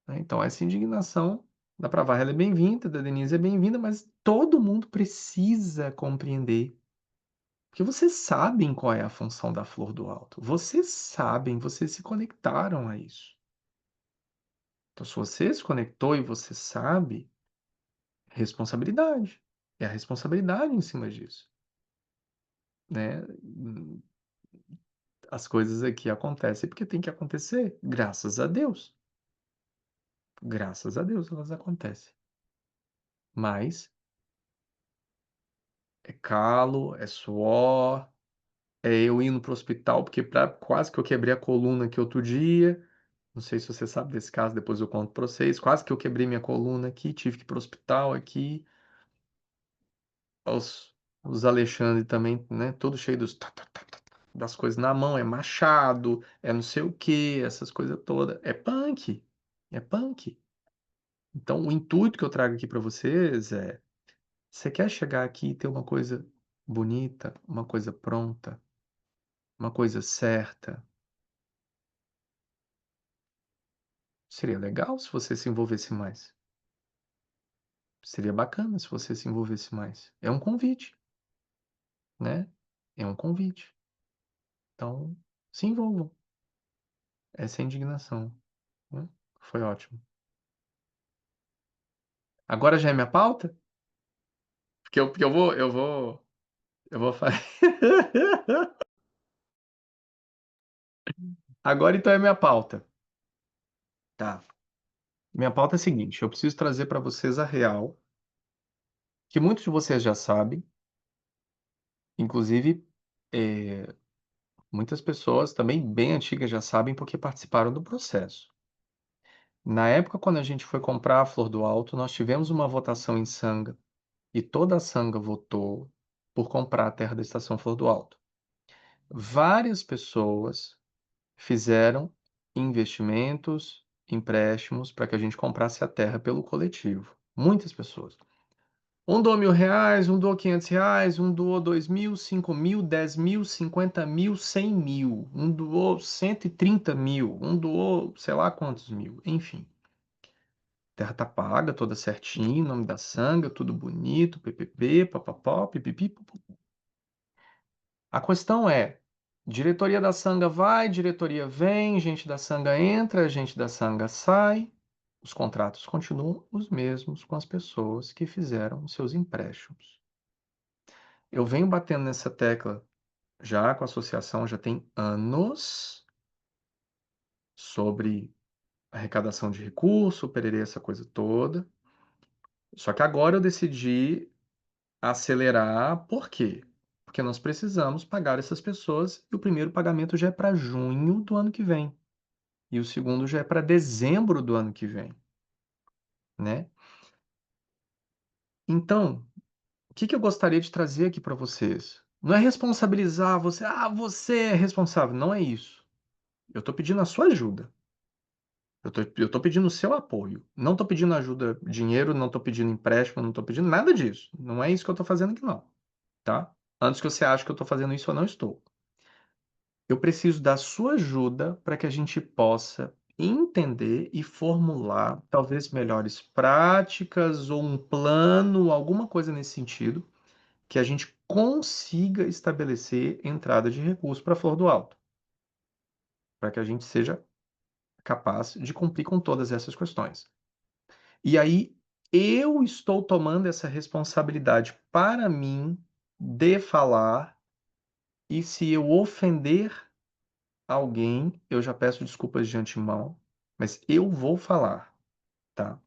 [SPEAKER 1] né? Então, essa indignação da Pravar, ela é bem-vinda, da Denise é bem-vinda, mas todo mundo precisa compreender. Porque vocês sabem qual é a função da Flor do Alto. Vocês sabem, vocês se conectaram a isso. Então, se você se conectou e você sabe, responsabilidade. É a responsabilidade em cima disso, né? As coisas aqui acontecem porque tem que acontecer, graças a Deus. Graças a Deus elas acontecem. Mas é calo, é suor, é eu indo pro hospital, porque quase que eu quebrei a coluna aqui outro dia. Não sei se você sabe desse caso, depois eu conto pra vocês. Quase que eu quebrei minha coluna aqui, tive que ir pro hospital aqui. Os Alexandre também, né? Todo cheio das coisas na mão, é machado, é não sei o que, essas coisas todas. É punk. É punk. Então, o intuito que eu trago aqui pra vocês é: você quer chegar aqui e ter uma coisa bonita, uma coisa pronta, uma coisa certa? Seria legal se você se envolvesse mais. Seria bacana se você se envolvesse mais. É um convite, né? É um convite. Então, se envolvam. Essa é a indignação, né? Foi ótimo. Agora já é minha pauta? Porque eu vou fazer. Agora então é minha pauta. Tá. Minha pauta é a seguinte: eu preciso trazer para vocês a real, que muitos de vocês já sabem, inclusive muitas pessoas também bem antigas já sabem porque participaram do processo. Na época, quando a gente foi comprar a Flor do Alto, nós tivemos uma votação em Sanga e toda a Sanga votou por comprar a terra da Estação Flor do Alto. Várias pessoas fizeram investimentos, empréstimos para que a gente comprasse a terra pelo coletivo. Muitas pessoas. Um doou R$ 1.000, um doou R$ 500, um doou 2.000, 5.000, 10.000, 50.000, 100.000, um doou 130.000, um doou sei lá quantos mil, enfim. A terra tá paga, toda certinho, nome da sanga, tudo bonito, ppp, papapó, pipipi, pupupu. A questão é, diretoria da sanga vai, diretoria vem, gente da sanga entra, gente da sanga sai, os contratos continuam os mesmos com as pessoas que fizeram os seus empréstimos. Eu venho batendo nessa tecla já com a associação, já tem anos, sobre arrecadação de recurso, pererê, essa coisa toda. Só que agora eu decidi acelerar, por quê? Porque nós precisamos pagar essas pessoas e o primeiro pagamento já é para junho do ano que vem. E o segundo já é para dezembro do ano que vem, né? Então, o que que eu gostaria de trazer aqui para vocês? Não é responsabilizar você, você é responsável. Não é isso. Eu estou pedindo a sua ajuda. Eu tô pedindo o seu apoio. Não estou pedindo ajuda, dinheiro, não estou pedindo empréstimo, não estou pedindo nada disso. Não é isso que eu estou fazendo aqui, não. Tá? Antes que você ache que eu estou fazendo isso, eu não estou. Eu preciso da sua ajuda para que a gente possa entender e formular talvez melhores práticas ou um plano, alguma coisa nesse sentido, que a gente consiga estabelecer entrada de recurso para a Flor do Alto, para que a gente seja capaz de cumprir com todas essas questões. E aí eu estou tomando essa responsabilidade para mim de falar, e se eu ofender alguém, eu já peço desculpas de antemão, mas eu vou falar, tá?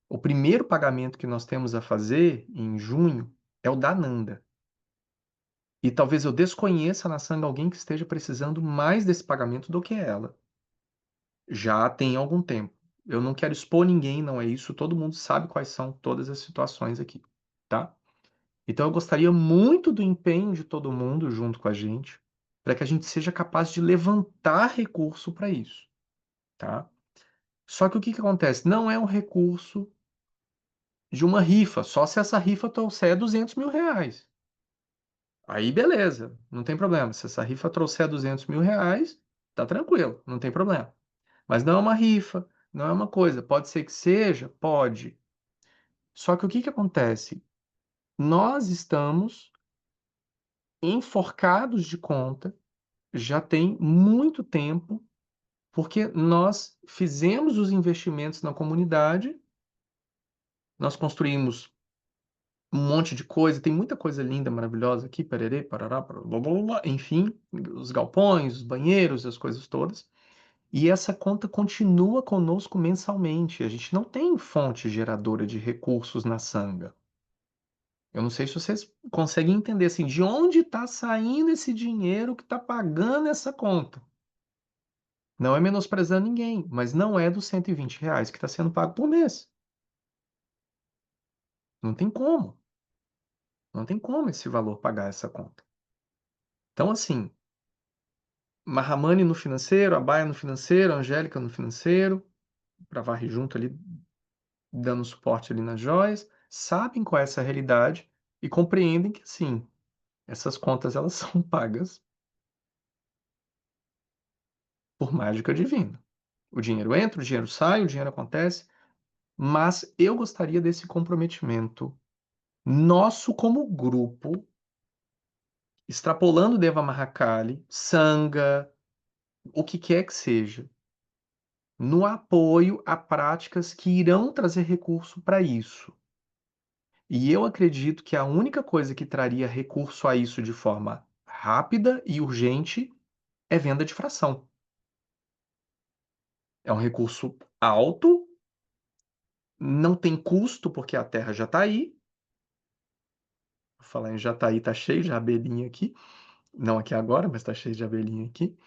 [SPEAKER 1] O primeiro pagamento que nós temos a fazer em junho é o da Nanda. E talvez eu desconheça na Sanga alguém que esteja precisando mais desse pagamento do que ela. Já tem algum tempo. Eu não quero expor ninguém, não é isso. Todo mundo sabe quais são todas as situações aqui, tá? Então eu gostaria muito do empenho de todo mundo junto com a gente, para que a gente seja capaz de levantar recurso para isso, tá? Só que o que que acontece? Não é um recurso de uma rifa, só se essa rifa trouxer R$ 200.000. Aí beleza, não tem problema. Se essa rifa trouxer R$ 200.000, tá tranquilo, não tem problema. Mas não é uma rifa, não é uma coisa. Pode ser que seja? Pode. Só que o que que acontece? Nós estamos enforcados de conta já tem muito tempo, porque nós fizemos os investimentos na comunidade, nós construímos um monte de coisa, tem muita coisa linda, maravilhosa aqui, pererê, parará, blá, blá, blá, enfim, os galpões, os banheiros, as coisas todas. E essa conta continua conosco mensalmente. A gente não tem fonte geradora de recursos na Sanga. Eu não sei se vocês conseguem entender assim, de onde está saindo esse dinheiro que está pagando essa conta. Não é menosprezando ninguém, mas não é dos R$ 120 que está sendo pago por mês. Não tem como. Não tem como esse valor pagar essa conta. Então, assim, Mahamani no financeiro, a Baia no financeiro, a Angélica no financeiro, para varrer junto ali, dando suporte ali nas joias, sabem qual é essa realidade e compreendem que, sim, essas contas elas são pagas por mágica divina. O dinheiro entra, o dinheiro sai, o dinheiro acontece, mas eu gostaria desse comprometimento nosso como grupo, extrapolando Deva Mahakali, Sangha, o que quer que seja, no apoio a práticas que irão trazer recurso para isso. E eu acredito que a única coisa que traria recurso a isso de forma rápida e urgente é venda de fração. É um recurso alto, não tem custo porque a terra já está aí. Vou falar em já está aí, está cheio de abelhinha aqui. Não aqui agora, mas está cheio de abelhinha aqui.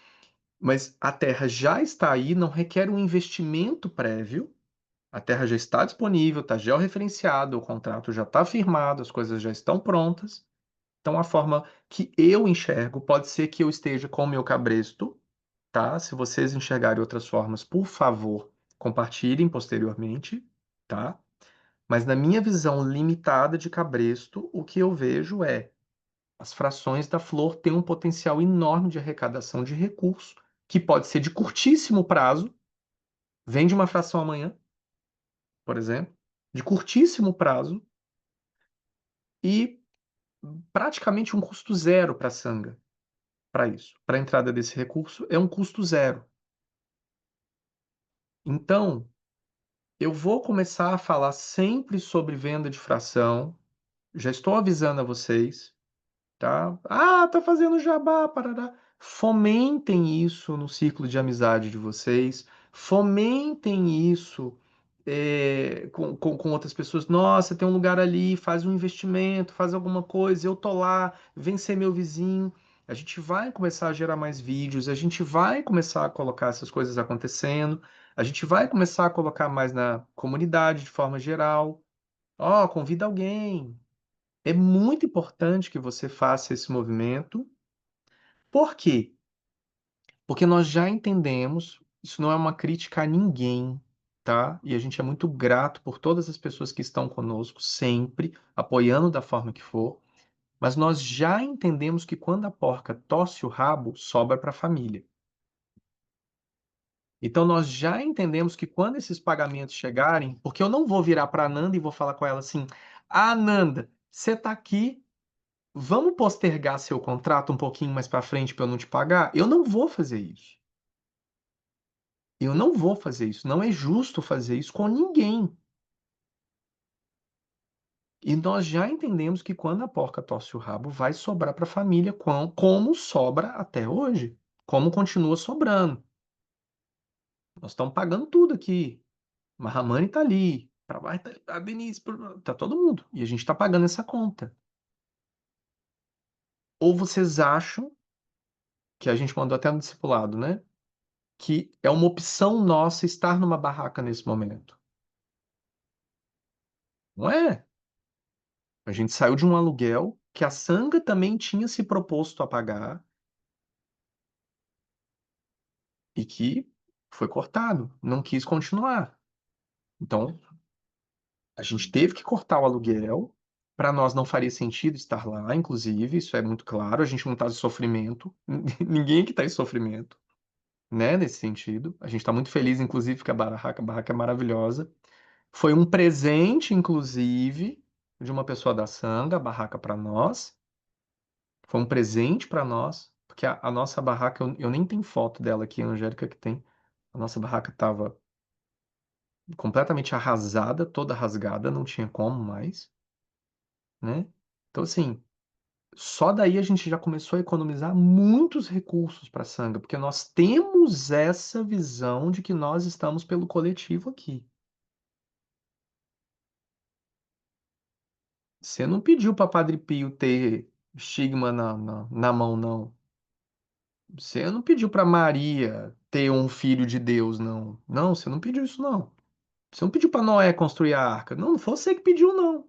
[SPEAKER 1] Mas a terra já está aí, não requer um investimento prévio. A terra já está disponível, está georreferenciada, o contrato já está firmado, as coisas já estão prontas. Então, a forma que eu enxergo pode ser que eu esteja com o meu cabresto, tá? Se vocês enxergarem outras formas, por favor, compartilhem posteriormente, tá? Mas na minha visão limitada de Cabresto, o que eu vejo é as frações da Flor têm um potencial enorme de arrecadação de recursos, que pode ser de curtíssimo prazo, vende uma fração amanhã, por exemplo, de curtíssimo prazo e praticamente um custo zero para a Sanga, para isso. Para a entrada desse recurso é um custo zero. Então, eu vou começar a falar sempre sobre venda de fração. Já estou avisando a vocês, tá? Ah, tá fazendo jabá, parará. Fomentem isso no círculo de amizade de vocês. Fomentem isso com outras pessoas. Nossa, tem um lugar ali, faz um investimento, faz alguma coisa, eu tô lá, vem ser meu vizinho. A gente vai começar a gerar mais vídeos, a gente vai começar a colocar essas coisas acontecendo, a gente vai começar a colocar mais na comunidade de forma geral. Ó, convida alguém, é muito importante que você faça esse movimento. Por quê? Porque nós já entendemos, isso não é uma crítica a ninguém, tá? E a gente é muito grato por todas as pessoas que estão conosco sempre, apoiando da forma que for, mas nós já entendemos que quando a porca torce o rabo, sobra para a família. Então nós já entendemos que quando esses pagamentos chegarem, porque eu não vou virar para a Nanda e vou falar com ela assim: "Ah, Nanda, você está aqui. Vamos postergar seu contrato um pouquinho mais para frente para eu não te pagar?" Eu não vou fazer isso. Eu não vou fazer isso. Não é justo fazer isso com ninguém. E nós já entendemos que quando a porca torce o rabo, vai sobrar para a família, como sobra até hoje. Como continua sobrando. Nós estamos pagando tudo aqui. Mahamani está ali. Para baixo tá a Denise, tá todo mundo. E a gente está pagando essa conta. Ou vocês acham que a gente mandou até no discipulado, né? Que é uma opção nossa estar numa barraca nesse momento. Não é? A gente saiu de um aluguel que a Sanga também tinha se proposto a pagar e que foi cortado, não quis continuar. Então, a gente teve que cortar o aluguel. Para nós não faria sentido estar lá, inclusive, isso é muito claro. A gente não está em sofrimento, ninguém que está em sofrimento, né? Nesse sentido. A gente está muito feliz, inclusive, que a barraca é maravilhosa. Foi um presente, inclusive, de uma pessoa da Sanga, a barraca para nós. Foi um presente para nós, porque a nossa barraca, eu nem tenho foto dela aqui, a Angélica que tem. A nossa barraca estava completamente arrasada, toda rasgada, não tinha como mais, né? Então, assim, só daí a gente já começou a economizar muitos recursos para a Sanga, porque nós temos essa visão de que nós estamos pelo coletivo aqui. Você não pediu para Padre Pio ter estigma na mão, não. Você não pediu para Maria ter um filho de Deus, não. Não, você não pediu isso, não. Você não pediu para Noé construir a arca. Não, não foi você que pediu, não.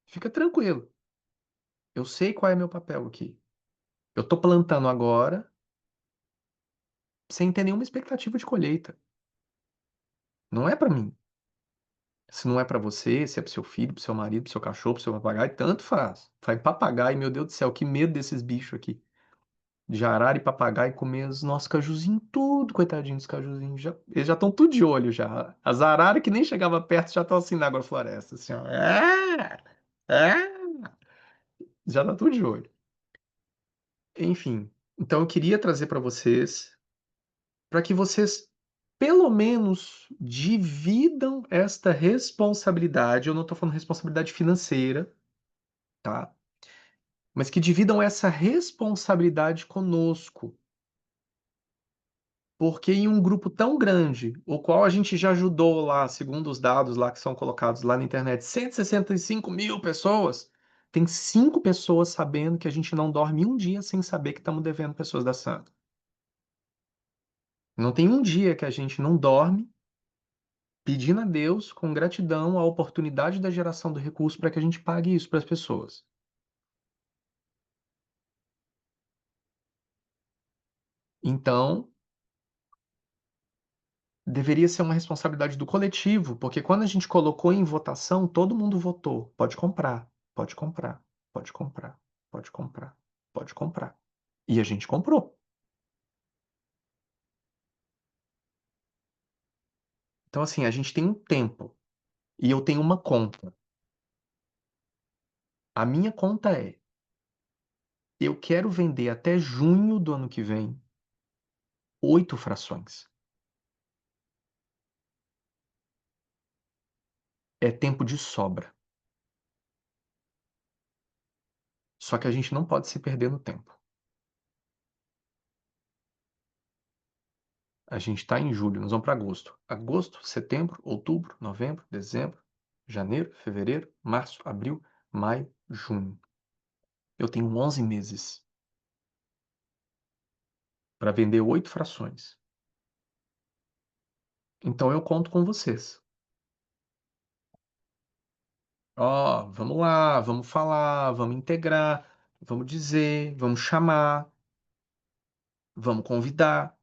[SPEAKER 1] Fica tranquilo. Eu sei qual é meu papel aqui. Eu tô plantando agora sem ter nenhuma expectativa de colheita. Não é para mim. Se não é para você, se é pro seu filho, pro seu marido, pro seu cachorro, pro seu papagaio, tanto faz. Faz papagaio, meu Deus do céu, que medo desses bichos aqui. De arara e papagaio comer os nossos cajuzinhos, tudo, coitadinho dos cajuzinhos. Eles já estão tudo de olho já. As araras que nem chegava perto já estão assim na agrofloresta, assim, ó. Já tá tudo de olho. Enfim, então eu queria trazer para vocês, para que vocês pelo menos dividam esta responsabilidade. Eu não estou falando responsabilidade financeira, tá? Mas que dividam essa responsabilidade conosco. Porque em um grupo tão grande, o qual a gente já ajudou lá, segundo os dados lá que são colocados lá na internet, 165 mil pessoas, tem 5 pessoas sabendo que a gente não dorme um dia sem saber que estamos devendo pessoas da Santa. Não tem um dia que a gente não dorme pedindo a Deus, com gratidão, a oportunidade da geração do recurso para que a gente pague isso para as pessoas. Então, deveria ser uma responsabilidade do coletivo, porque quando a gente colocou em votação, todo mundo votou. Pode comprar, pode comprar, pode comprar, pode comprar, pode comprar. E a gente comprou. Então, assim, a gente tem um tempo e eu tenho uma conta. A minha conta é: eu quero vender até junho do ano que vem 8 frações. É tempo de sobra. Só que a gente não pode se perder no tempo. A gente está em julho, nós vamos para agosto. Agosto, setembro, outubro, novembro, dezembro, janeiro, fevereiro, março, abril, maio, junho. Eu tenho 11 meses para vender 8 frações. Então eu conto com vocês. Ó, vamos lá, vamos falar, vamos integrar, vamos dizer, vamos chamar, vamos convidar.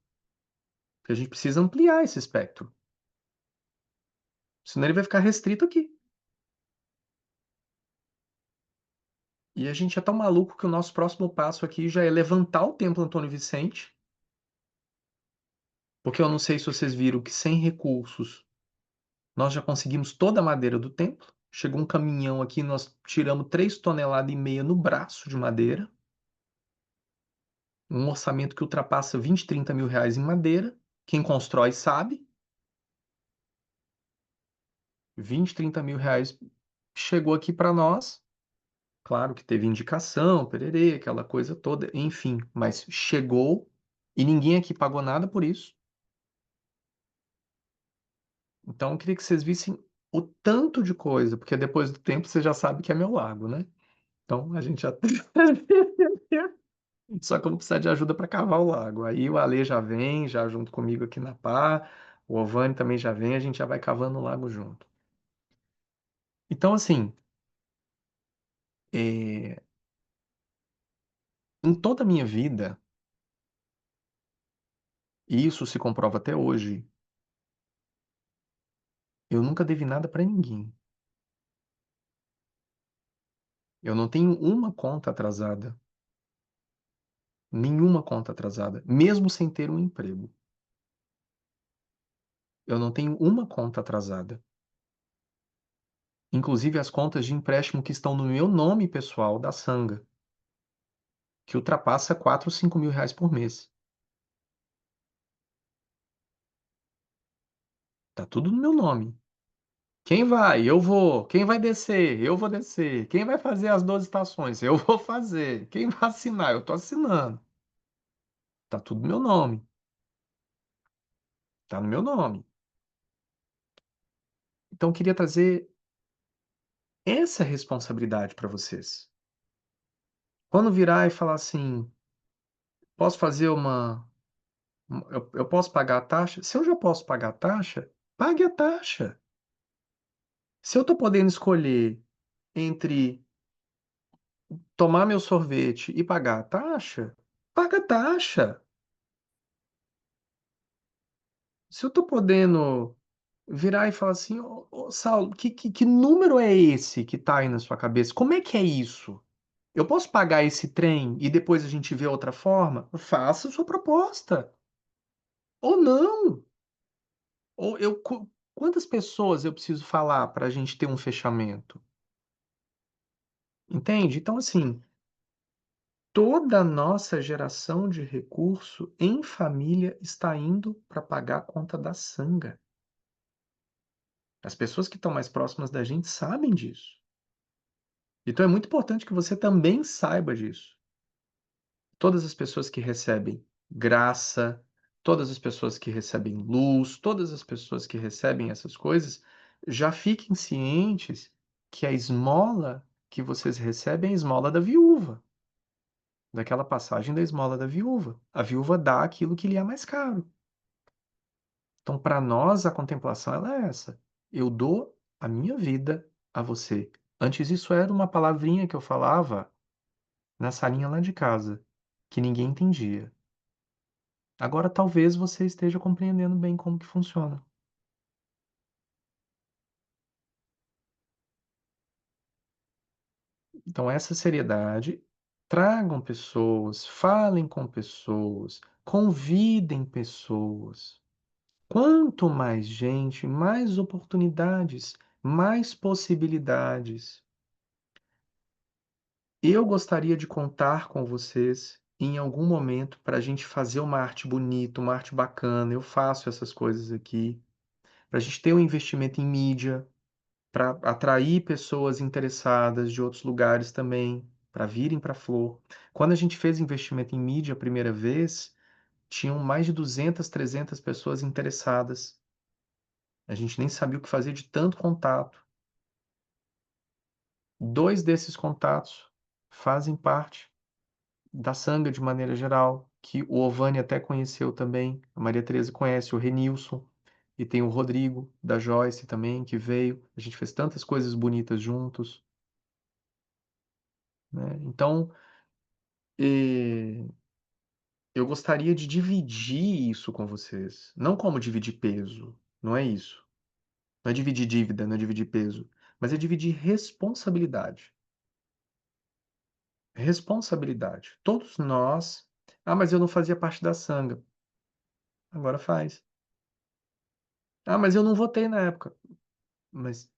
[SPEAKER 1] Porque a gente precisa ampliar esse espectro. Senão ele vai ficar restrito aqui. E a gente é tão maluco que o nosso próximo passo aqui já é levantar o Templo Antônio Vicente. Porque eu não sei se vocês viram que sem recursos nós já conseguimos toda a madeira do templo. Chegou um caminhão aqui, nós tiramos 3,5 toneladas no braço de madeira. Um orçamento que ultrapassa 20, 30 mil reais em madeira. Quem constrói sabe. 20, 30 mil reais chegou aqui para nós. Claro que teve indicação, pererê, aquela coisa toda, enfim, mas chegou e ninguém aqui pagou nada por isso. Então eu queria que vocês vissem o tanto de coisa, porque depois do tempo você já sabe que é meu lago, né? Então a gente já. Só que eu vou precisar de ajuda para cavar o lago. Aí o Ale já vem, já junto comigo aqui na pá. O Ovani também já vem, a gente já vai cavando o lago junto. Então, assim, é, em toda a minha vida, e isso se comprova até hoje, eu nunca devi nada para ninguém. Eu não tenho uma conta atrasada. Nenhuma conta atrasada, mesmo sem ter um emprego. Eu não tenho uma conta atrasada. Inclusive as contas de empréstimo que estão no meu nome pessoal da Sanga, que ultrapassa 4 ou 5 mil reais por mês. Tá tudo no meu nome. Quem vai? Eu vou. Quem vai descer? Eu vou descer. Quem vai fazer as 12 estações? Eu vou fazer. Quem vai assinar? Eu tô assinando. Tá tudo no meu nome. Tá no meu nome. Então eu queria trazer essa responsabilidade para vocês. Quando virar e falar assim, posso fazer eu posso pagar a taxa? Se eu já posso pagar a taxa, pague a taxa. Se eu tô podendo escolher entre tomar meu sorvete e pagar a taxa, paga a taxa. Se eu tô podendo virar e falar assim, ô, Saulo, que número é esse que tá aí na sua cabeça? Como é que é isso? Eu posso pagar esse trem e depois a gente vê outra forma? Faça a sua proposta. Ou não. Ou quantas pessoas eu preciso falar para a gente ter um fechamento? Entende? Então, assim, toda a nossa geração de recurso em família está indo para pagar a conta da sanga. As pessoas que estão mais próximas da gente sabem disso. Então é muito importante que você também saiba disso. Todas as pessoas que recebem graça, todas as pessoas que recebem luz, todas as pessoas que recebem essas coisas, já fiquem cientes que a esmola que vocês recebem é a esmola da viúva, daquela passagem da esmola da viúva. A viúva dá aquilo que lhe é mais caro. Então, para nós, a contemplação ela é essa. Eu dou a minha vida a você. Antes isso era uma palavrinha que eu falava na salinha lá de casa, que ninguém entendia. Agora talvez você esteja compreendendo bem como que funciona. Então, essa seriedade, tragam pessoas, falem com pessoas, convidem pessoas. Quanto mais gente, mais oportunidades, mais possibilidades. Eu gostaria de contar com vocês em algum momento para a gente fazer uma arte bonita, uma arte bacana. Eu faço essas coisas aqui. Para a gente ter um investimento em mídia, para atrair pessoas interessadas de outros lugares também, para virem para a Flor. Quando a gente fez investimento em mídia a primeira vez, tinham mais de 200, 300 pessoas interessadas. A gente nem sabia o que fazer de tanto contato. Dois desses contatos fazem parte da Sanga de maneira geral, que o Ovani até conheceu também, a Maria Tereza conhece o Renilson, e tem o Rodrigo, da Joyce também, que veio. A gente fez tantas coisas bonitas juntos, né? Então, eu gostaria de dividir isso com vocês. Não como dividir peso, não é isso. Não é dividir dívida, não é dividir peso, mas é dividir responsabilidade. Responsabilidade. Todos nós. Ah, mas eu não fazia parte da Sanga. Agora faz. Ah, mas eu não votei na época. Mas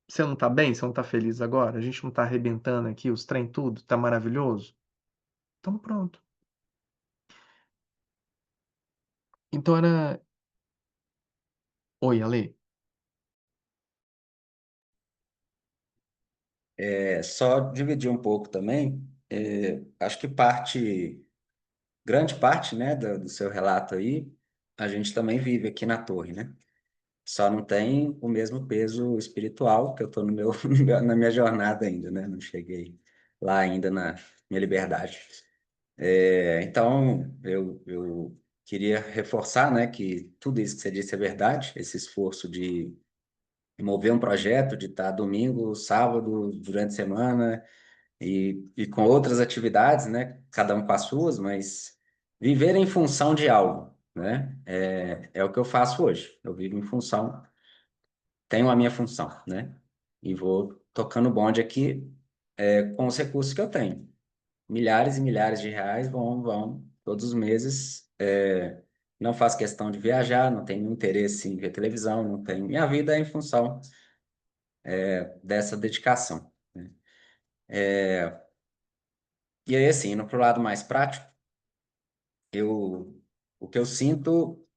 [SPEAKER 1] você não tá bem? Você não tá feliz agora? A gente não tá arrebentando aqui os trem tudo? Tá maravilhoso? Então pronto. Então era. Oi, Ale.
[SPEAKER 4] Só dividir um pouco também, acho que grande parte, né, do seu relato aí, a gente também vive aqui na Torre, né? Só não tem o mesmo peso espiritual, que eu estou no meu, na minha jornada ainda, né? Não cheguei lá ainda na minha liberdade. Então, eu queria reforçar, né, que tudo isso que você disse é verdade, esse esforço de mover um projeto, de estar domingo, sábado, durante a semana, e com outras atividades, né? Cada um com as suas, mas viver em função de algo, né? É o que eu faço hoje. Eu vivo em função, tenho a minha função, né? E vou tocando bonde aqui, com os recursos que eu tenho. Milhares e milhares de reais vão todos os meses. Não faço questão de viajar, não tenho interesse em ver televisão, não tenho. Minha vida é em função dessa dedicação, né? E aí, assim, indo para o lado mais prático, o que eu sinto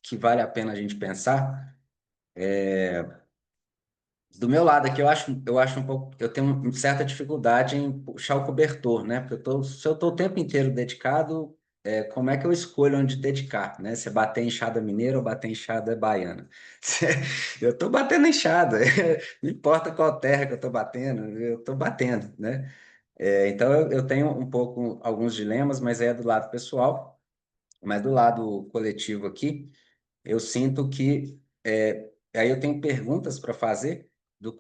[SPEAKER 4] que vale a pena a gente pensar, do meu lado aqui, eu acho um pouco, eu tenho uma certa dificuldade em puxar o cobertor, né? Porque se eu estou o tempo inteiro dedicado, como é que eu escolho onde dedicar, né? Se bater enxada mineira ou bater enxada baiana. Eu estou batendo enxada, não importa qual terra que eu estou batendo, eu estou batendo, né? Então eu tenho um pouco alguns dilemas, mas é do lado pessoal, mas do lado coletivo aqui. Eu sinto que aí eu tenho perguntas para fazer do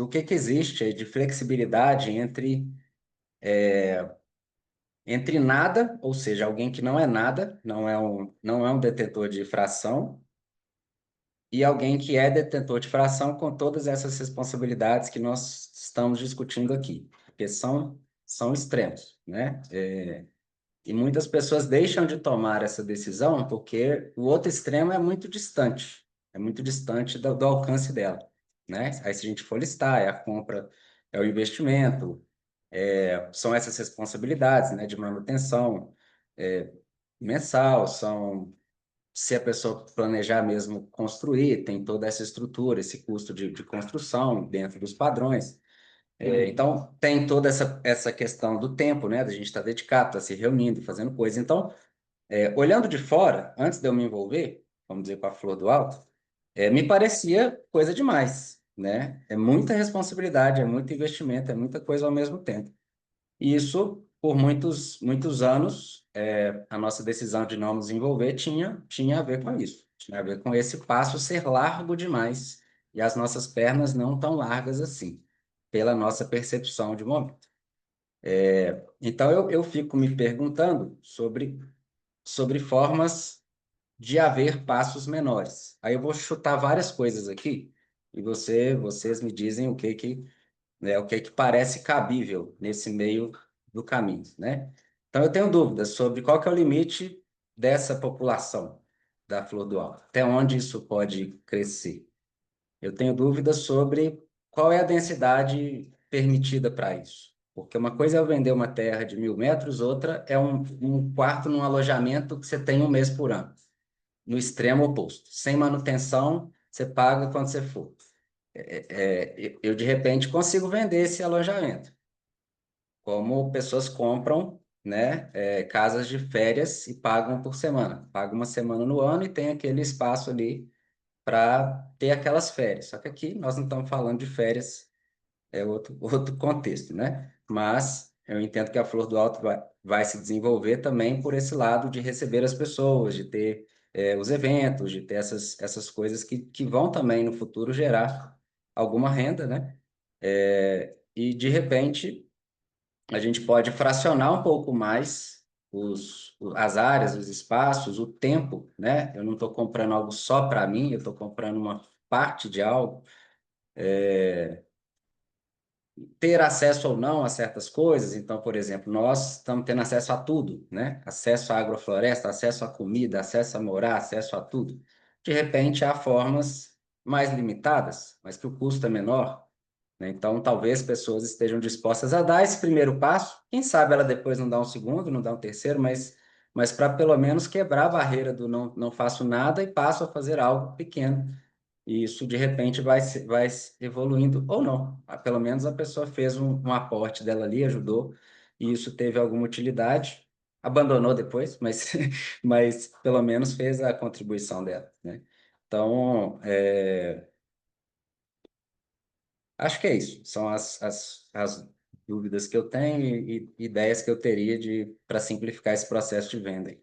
[SPEAKER 4] que existe aí de flexibilidade entre nada, ou seja, alguém que não é nada, não é um detentor de fração, e alguém que é detentor de fração com todas essas responsabilidades que nós estamos discutindo aqui, porque são extremos, né? E muitas pessoas deixam de tomar essa decisão porque o outro extremo é muito distante do alcance dela, né? Aí se a gente for listar, é a compra, é o investimento, são essas responsabilidades, né, de manutenção mensal, se a pessoa planejar mesmo construir, tem toda essa estrutura, esse custo de construção dentro dos padrões. Então, tem toda essa questão do tempo, né? Da gente estar dedicado, estar se reunindo, fazendo coisa. Então, olhando de fora, antes de eu me envolver, vamos dizer, com a Flor do Alto, me parecia coisa demais, né? É muita responsabilidade, é muito investimento, é muita coisa ao mesmo tempo. E isso, por muitos, muitos anos, a nossa decisão de não nos envolver tinha a ver com isso. Tinha a ver com esse passo ser largo demais e as nossas pernas não tão largas assim, pela nossa percepção de momento. Então, eu fico me perguntando sobre sobre formas de haver passos menores. Aí eu vou chutar várias coisas aqui e vocês me dizem o que que parece cabível nesse meio do caminho, né? Então eu tenho dúvidas sobre qual que é o limite dessa população da flor do alto, até onde isso pode crescer. Eu tenho dúvidas sobre qual é a densidade permitida para isso. Porque uma coisa é eu vender uma terra de 1.000 metros, outra é um quarto num alojamento que você tem um mês por ano, no extremo oposto. Sem manutenção, você paga quando você for. Eu, de repente, consigo vender esse alojamento, como pessoas compram, né, casas de férias e pagam por semana. Pagam uma semana no ano e tem aquele espaço ali para ter aquelas férias. Só que aqui nós não estamos falando de férias, é outro contexto, né? Mas eu entendo que a Flor do Alto vai se desenvolver também por esse lado de receber as pessoas, de ter os eventos, de ter essas coisas que vão também no futuro gerar alguma renda, né? E de repente a gente pode fracionar um pouco mais as áreas, os espaços, o tempo, né? Eu não estou comprando algo só para mim, eu estou comprando uma parte de algo. Ter acesso ou não a certas coisas. Então, por exemplo, nós estamos tendo acesso a tudo, né? Acesso à agrofloresta, acesso à comida, acesso a morar, acesso a tudo. De repente, há formas mais limitadas, mas que o custo é menor, né? Então, talvez pessoas estejam dispostas a dar esse primeiro passo. Quem sabe ela depois não dá um segundo, não dá um terceiro, mas para pelo menos quebrar a barreira do não faço nada e passo a fazer algo pequeno. E isso, de repente, vai evoluindo, ou não. Pelo menos a pessoa fez um aporte dela ali, ajudou, e isso teve alguma utilidade. Abandonou depois, mas, mas pelo menos fez a contribuição dela, né? Então, acho que é isso. São as dúvidas que eu tenho e ideias que eu teria para simplificar esse processo de venda aí.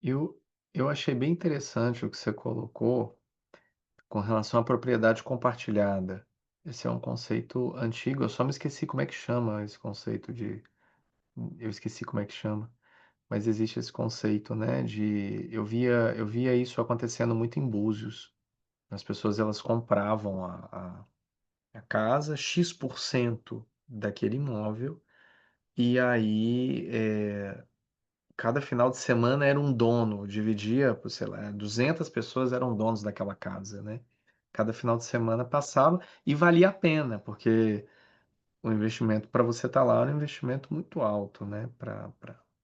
[SPEAKER 1] Eu, eu achei bem interessante o que você colocou com relação à propriedade compartilhada. Esse é um conceito antigo, eu só me esqueci como é que chama esse conceito de. Eu esqueci como é que chama, mas existe esse conceito, né, de. Eu via isso acontecendo muito em Búzios. As pessoas elas compravam a casa, X% daquele imóvel, e aí cada final de semana era um dono, dividia, por, sei lá, 200 pessoas eram donos daquela casa, né? Cada final de semana passava e valia a pena, porque o investimento para você estar lá era um investimento muito alto, né? Para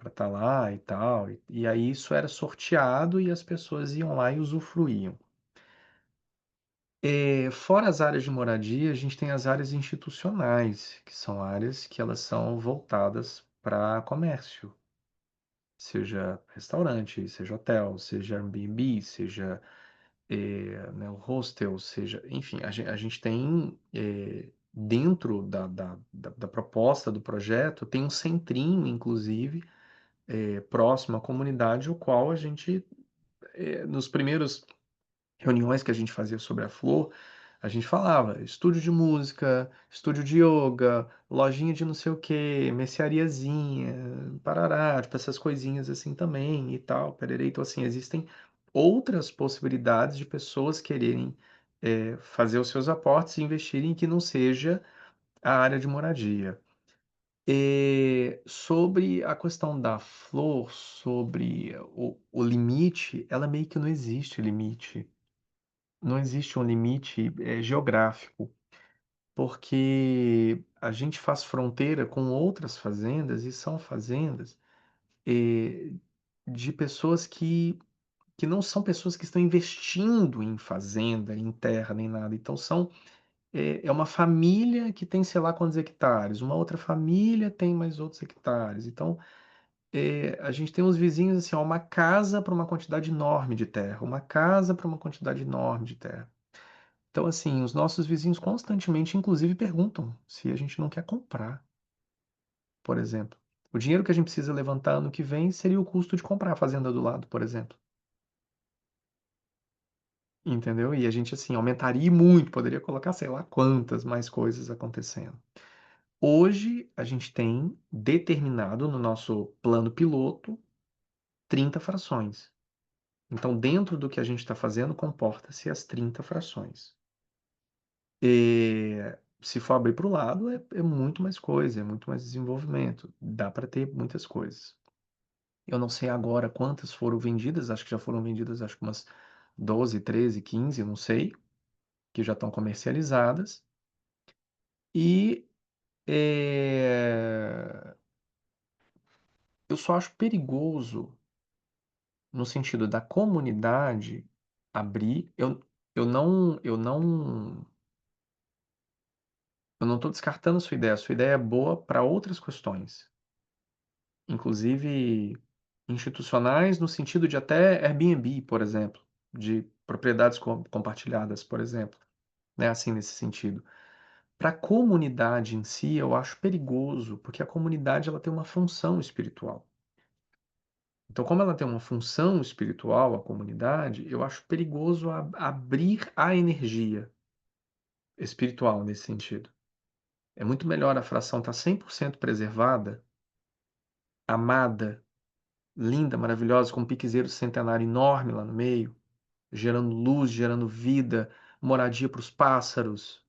[SPEAKER 1] estar lá e tal. E aí isso era sorteado e as pessoas iam lá e usufruíam. Fora as áreas de moradia, a gente tem as áreas institucionais, que são áreas que elas são voltadas para comércio, seja restaurante, seja hotel, seja Airbnb, seja né, o hostel, seja, enfim, a gente tem dentro da proposta do projeto, tem um centrinho, inclusive, próximo à comunidade, o qual a gente, nos primeiros reuniões que a gente fazia sobre a flor, a gente falava estúdio de música, estúdio de yoga, lojinha de não sei o quê, merceariazinha, parará, tipo essas coisinhas assim também e tal, pererei. Então, assim, existem outras possibilidades de pessoas quererem fazer os seus aportes e investirem que não seja a área de moradia. E sobre a questão da flor, sobre o limite, ela meio que não existe limite. Não existe um limite geográfico, porque a gente faz fronteira com outras fazendas e são fazendas eh, de pessoas que não são pessoas que estão investindo em fazenda, em terra, nem nada. Então é uma família que tem sei lá quantos hectares, uma outra família tem mais outros hectares. Então a gente tem uns vizinhos assim, ó, uma casa para uma quantidade enorme de terra, uma casa para uma quantidade enorme de terra. Então, assim, os nossos vizinhos constantemente, inclusive, perguntam se a gente não quer comprar, por exemplo. O dinheiro que a gente precisa levantar ano que vem seria o custo de comprar a fazenda do lado, por exemplo. Entendeu? E a gente, assim, aumentaria muito, poderia colocar, sei lá, quantas mais coisas acontecendo. Hoje, a gente tem determinado no nosso plano piloto 30 frações. Então, dentro do que a gente está fazendo, comporta-se as 30 frações. E se for abrir para o lado, é muito mais coisa, é muito mais desenvolvimento. Dá para ter muitas coisas. Eu não sei agora quantas foram vendidas, acho que já foram vendidas, acho que umas 12, 13, 15, não sei, que já estão comercializadas. E eu só acho perigoso no sentido da comunidade abrir. Eu não estou descartando a sua ideia. A sua ideia é boa para outras questões, inclusive institucionais, no sentido de até Airbnb, por exemplo, de propriedades compartilhadas, por exemplo, né? Assim, nesse sentido. Para a comunidade em si, eu acho perigoso, porque a comunidade ela tem uma função espiritual. Então, como ela tem uma função espiritual, a comunidade, eu acho perigoso abrir a energia espiritual nesse sentido. É muito melhor a fração estar 100% preservada, amada, linda, maravilhosa, com um piquezeiro centenário enorme lá no meio, gerando luz, gerando vida, moradia para os pássaros,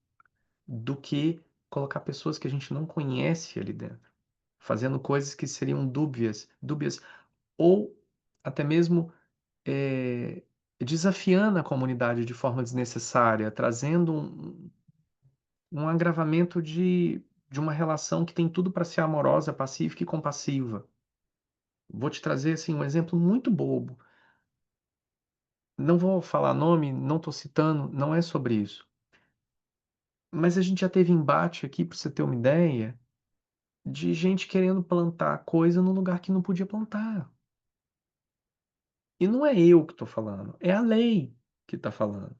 [SPEAKER 1] do que colocar pessoas que a gente não conhece ali dentro, fazendo coisas que seriam dúbias, ou até mesmo eh, desafiando a comunidade de forma desnecessária, trazendo um agravamento de uma relação que tem tudo para ser amorosa, pacífica e compassiva. Vou te trazer assim, um exemplo muito bobo. Não vou falar nome, não estou citando, não é sobre isso. Mas a gente já teve embate aqui, para você ter uma ideia, de gente querendo plantar coisa no lugar que não podia plantar. E não é eu que estou falando, é a lei que está falando.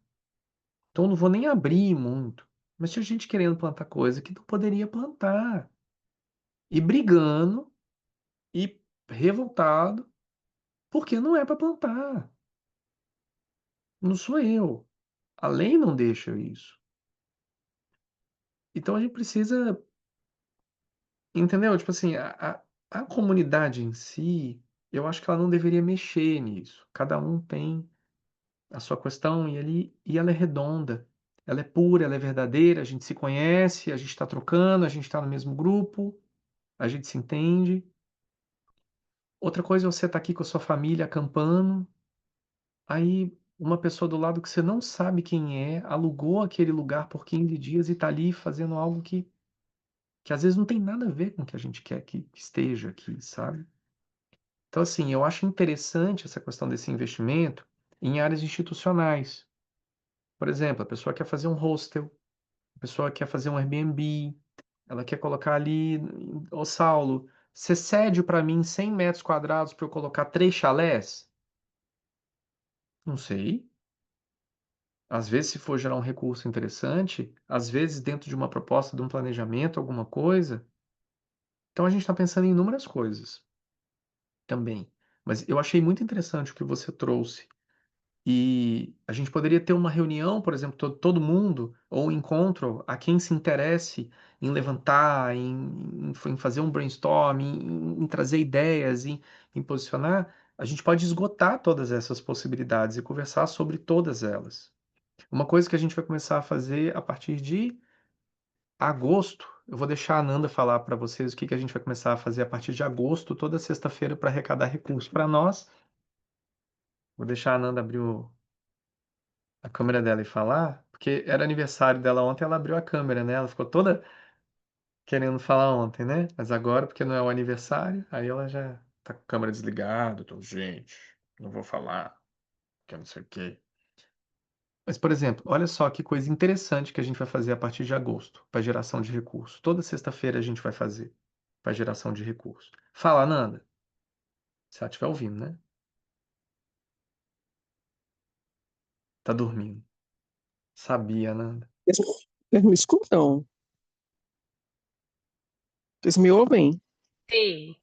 [SPEAKER 1] Então eu não vou nem abrir muito. Mas tinha gente querendo plantar coisa que não poderia plantar. E brigando e revoltado, porque não é para plantar. Não sou eu. A lei não deixa isso. Então a gente precisa, entendeu? Tipo assim, a comunidade em si, eu acho que ela não deveria mexer nisso. Cada um tem a sua questão e ela é redonda. Ela é pura, ela é verdadeira, a gente se conhece, a gente está trocando, a gente está no mesmo grupo, a gente se entende. Outra coisa é você estar aqui com a sua família acampando, aí uma pessoa do lado que você não sabe quem é, alugou aquele lugar por 15 dias e está ali fazendo algo que às vezes não tem nada a ver com o que a gente quer que esteja aqui, sabe? Então, assim, eu acho interessante essa questão desse investimento em áreas institucionais. Por exemplo, a pessoa quer fazer um hostel, a pessoa quer fazer um Airbnb, ela quer colocar ali, ô Saulo, você cede para mim 100 metros quadrados para eu colocar 3 chalés? Não sei. Às vezes, se for gerar um recurso interessante, às vezes dentro de uma proposta de um planejamento, alguma coisa. Então a gente está pensando em inúmeras coisas também. Mas eu achei muito interessante o que você trouxe. E a gente poderia ter uma reunião, por exemplo, todo mundo, ou um encontro a quem se interesse em levantar, em fazer um brainstorm, em trazer ideias, em posicionar. A gente pode esgotar todas essas possibilidades e conversar sobre todas elas. Uma coisa que a gente vai começar a fazer a partir de agosto, eu vou deixar a Nanda falar para vocês o que que a gente vai começar a fazer a partir de agosto, toda sexta-feira, para arrecadar recursos para nós. Vou deixar a Nanda abrir a câmera dela e falar, porque era aniversário dela ontem, ela abriu a câmera, né? Ela ficou toda querendo falar ontem, né? Mas agora, porque não é o aniversário, aí ela já tá com a câmera desligada, então, gente, não vou falar, que não sei o quê. Mas, por exemplo, olha só que coisa interessante que a gente vai fazer a partir de agosto para geração de recursos. Toda sexta-feira a gente vai fazer para geração de recursos. Fala, Nanda, se ela estiver ouvindo, né? Tá dormindo. Sabia, Nanda.
[SPEAKER 8] Vocês me escutam? Vocês me ouvem?
[SPEAKER 7] Sim.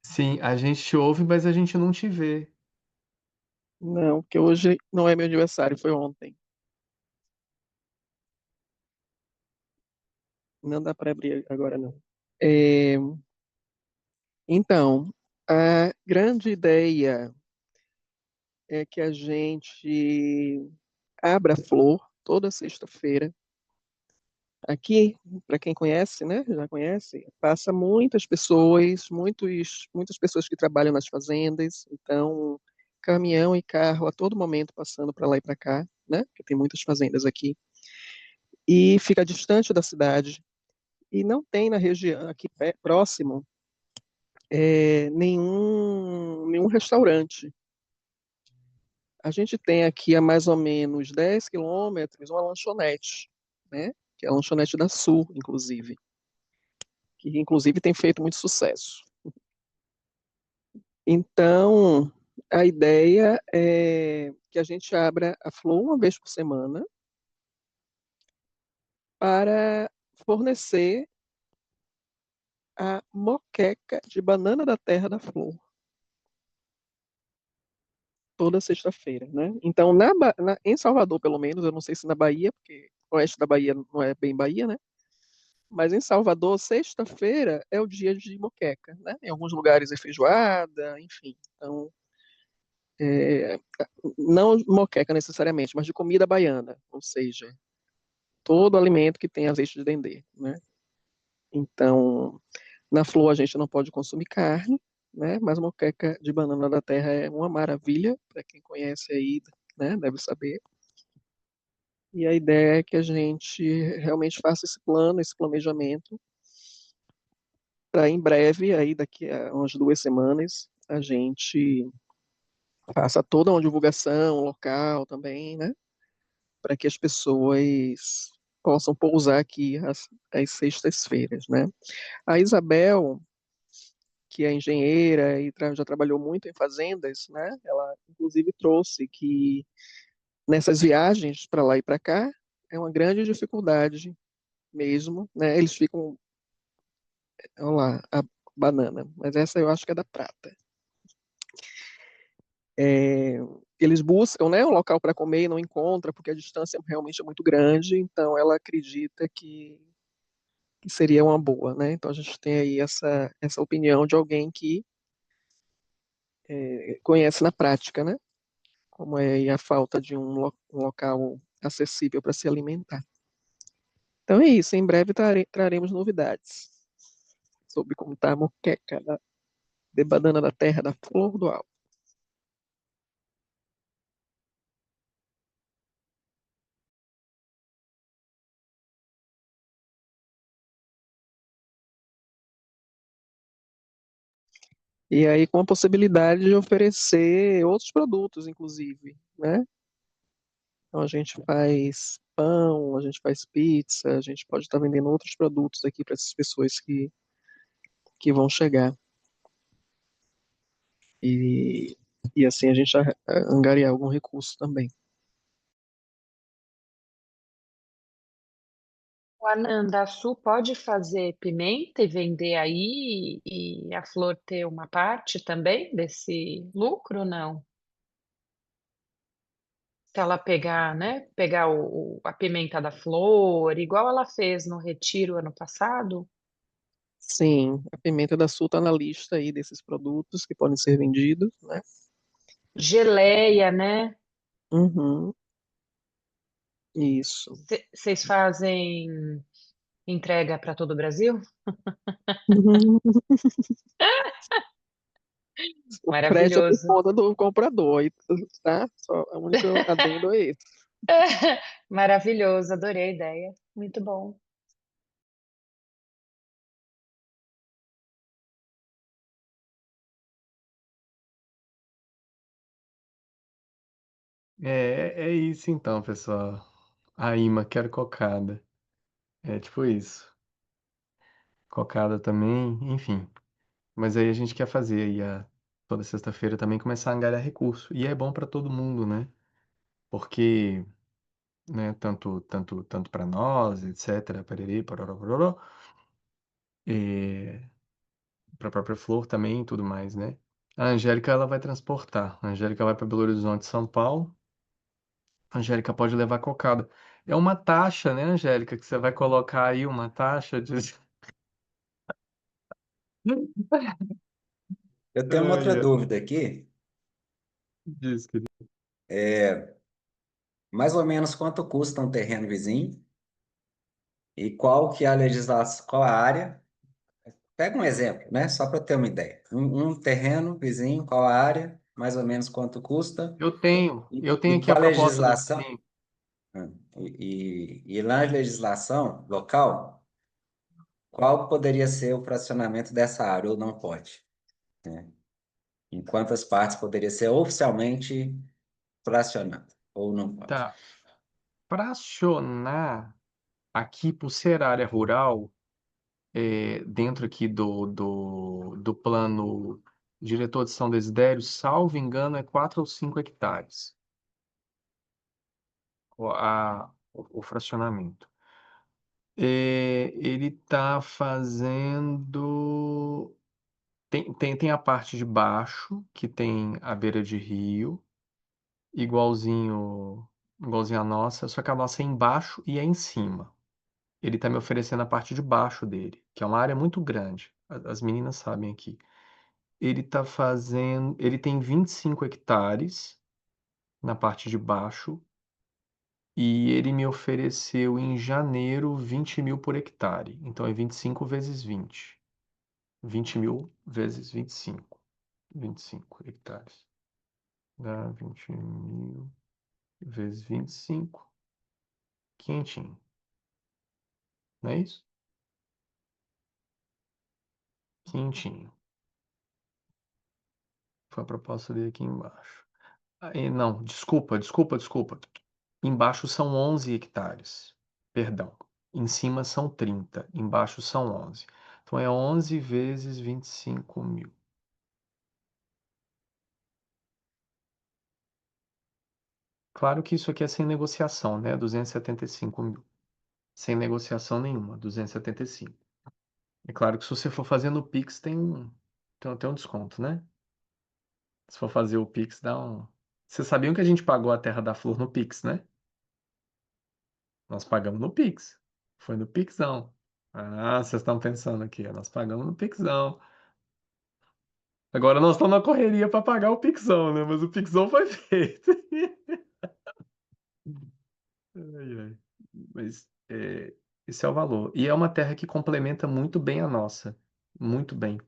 [SPEAKER 1] Sim, a gente te ouve, mas a gente não te vê.
[SPEAKER 8] Não, porque hoje não é meu aniversário, foi ontem. Não dá para abrir agora, não. É, então, a grande ideia é que a gente abra a flor toda sexta-feira. Aqui, para quem conhece, né, já conhece, passa muitas pessoas que trabalham nas fazendas, então caminhão e carro a todo momento passando para lá e para cá, né, porque tem muitas fazendas aqui, e fica distante da cidade, e não tem na região aqui próximo nenhum restaurante. A gente tem aqui a mais ou menos 10 quilômetros uma lanchonete, né, que é a lanchonete da Sul, inclusive, que inclusive tem feito muito sucesso. Então, a ideia é que a gente abra a Flow uma vez por semana para fornecer a moqueca de banana da terra da Flor, toda sexta-feira, né? Então, em Salvador, pelo menos, eu não sei se na Bahia, porque o oeste da Bahia não é bem Bahia, né? Mas em Salvador, sexta-feira é o dia de moqueca, né? Em alguns lugares é feijoada, enfim. Então, é, não moqueca necessariamente, mas de comida baiana, ou seja, todo alimento que tem azeite de dendê, né? Então, na flor a gente não pode consumir carne, né? Mas moqueca de banana da terra é uma maravilha, para quem conhece aí, né? Deve saber. E a ideia é que a gente realmente faça esse plano, esse planejamento, para em breve, aí daqui a umas 2 semanas, a gente faça toda uma divulgação local também, né? Para que as pessoas possam pousar aqui às sextas-feiras, né? A Isabel, que é engenheira e já trabalhou muito em fazendas, né? Ela inclusive trouxe que nessas viagens para lá e para cá é uma grande dificuldade mesmo, né? Eles ficam, olha lá, a banana, mas essa eu acho que é da prata. É, eles buscam, né, um local para comer e não encontram porque a distância realmente é muito grande, então ela acredita que seria uma boa, né? Então a gente tem aí essa opinião de alguém que conhece na prática, né? Como é aí a falta de um local acessível para se alimentar. Então é isso, em breve traremos novidades sobre como está a moqueca de banana da terra da Flor do Alto. E aí com a possibilidade de oferecer outros produtos, inclusive, né? Então a gente faz pão, a gente faz pizza, a gente pode estar vendendo outros produtos aqui para essas pessoas que vão chegar. E, e assim a gente angariar algum recurso também.
[SPEAKER 7] O Ananda, a Su pode fazer pimenta e vender aí e a Flor ter uma parte também desse lucro, não? Se ela pegar, né? Pegar a pimenta da Flor, igual ela fez no Retiro ano passado.
[SPEAKER 8] Sim, a pimenta da Sul está na lista aí desses produtos que podem ser vendidos, né?
[SPEAKER 7] Geleia, né?
[SPEAKER 8] Uhum, isso.
[SPEAKER 7] Vocês fazem entrega para todo o Brasil?
[SPEAKER 8] O frete é por
[SPEAKER 7] Maravilhoso.
[SPEAKER 8] conta do comprador, aí, tá? Só a única adendo é esse.
[SPEAKER 7] Maravilhoso, adorei a ideia. Muito bom.
[SPEAKER 1] É isso então, pessoal. A imã, quero cocada. É tipo isso. Cocada também, enfim. Mas aí a gente quer fazer aí toda sexta-feira também começar a angariar recurso. E é bom para todo mundo, né? Porque, né, tanto para nós, etc, pererê, pororó, pororó, para a própria Flor também e tudo mais, né? A Angélica, ela vai transportar. A Angélica vai para Belo Horizonte, São Paulo. A Angélica pode levar cocada. É uma taxa, né, Angélica, que você vai colocar aí uma taxa de...
[SPEAKER 4] Eu tenho uma outra
[SPEAKER 1] Ai, ai.
[SPEAKER 4] dúvida aqui.
[SPEAKER 1] Diz, querido.
[SPEAKER 4] Mais ou menos quanto custa um terreno vizinho e qual que é a legislação, qual a área? Pega um exemplo, né? Só para ter uma ideia. Um terreno vizinho, qual a área? Mais ou menos quanto custa?
[SPEAKER 1] Eu
[SPEAKER 4] E
[SPEAKER 1] tenho aqui a
[SPEAKER 4] qual a
[SPEAKER 1] proposta do
[SPEAKER 4] legislação?
[SPEAKER 1] vizinho.
[SPEAKER 4] E na legislação local, qual poderia ser o fracionamento dessa área ou não pode, né? Em quantas partes poderia ser oficialmente fracionado ou não pode?
[SPEAKER 1] Tá. Fracionar aqui por ser área rural, dentro aqui do plano diretor de São Desidério, salvo engano, é 4 ou 5 hectares o fracionamento. Ele está fazendo. Tem a parte de baixo, que tem a beira de rio, igualzinho a nossa, só que a nossa é embaixo e é em cima. Ele está me oferecendo a parte de baixo dele, que é uma área muito grande. As meninas sabem aqui. Ele tem 25 hectares na parte de baixo e ele me ofereceu em janeiro 20 mil por hectare. Então é 25 vezes 20. 20 mil vezes 25. 25 hectares. Dá 20 mil vezes 25. Quentinho. Não é isso? Quentinho. Foi a proposta dele aqui embaixo. Não, desculpa. Embaixo são 11 hectares. Perdão. Em cima são 30. Embaixo são 11. Então é 11 vezes 25 mil. Claro que isso aqui é sem negociação, né? 275 mil. Sem negociação nenhuma, 275. É claro que se você for fazer no Pix, tem um desconto, né? Se for fazer o Pix, dá um. Vocês sabiam que a gente pagou a Terra da Flor no Pix, né? Nós pagamos no Pix. Foi no Pixão. Ah, vocês estão pensando aqui, nós pagamos no Pixão. Agora nós estamos na correria para pagar o Pixão, né? Mas o Pixão foi feito. Ai, ai. Mas esse é o valor. E é uma terra que complementa muito bem a nossa. Muito bem.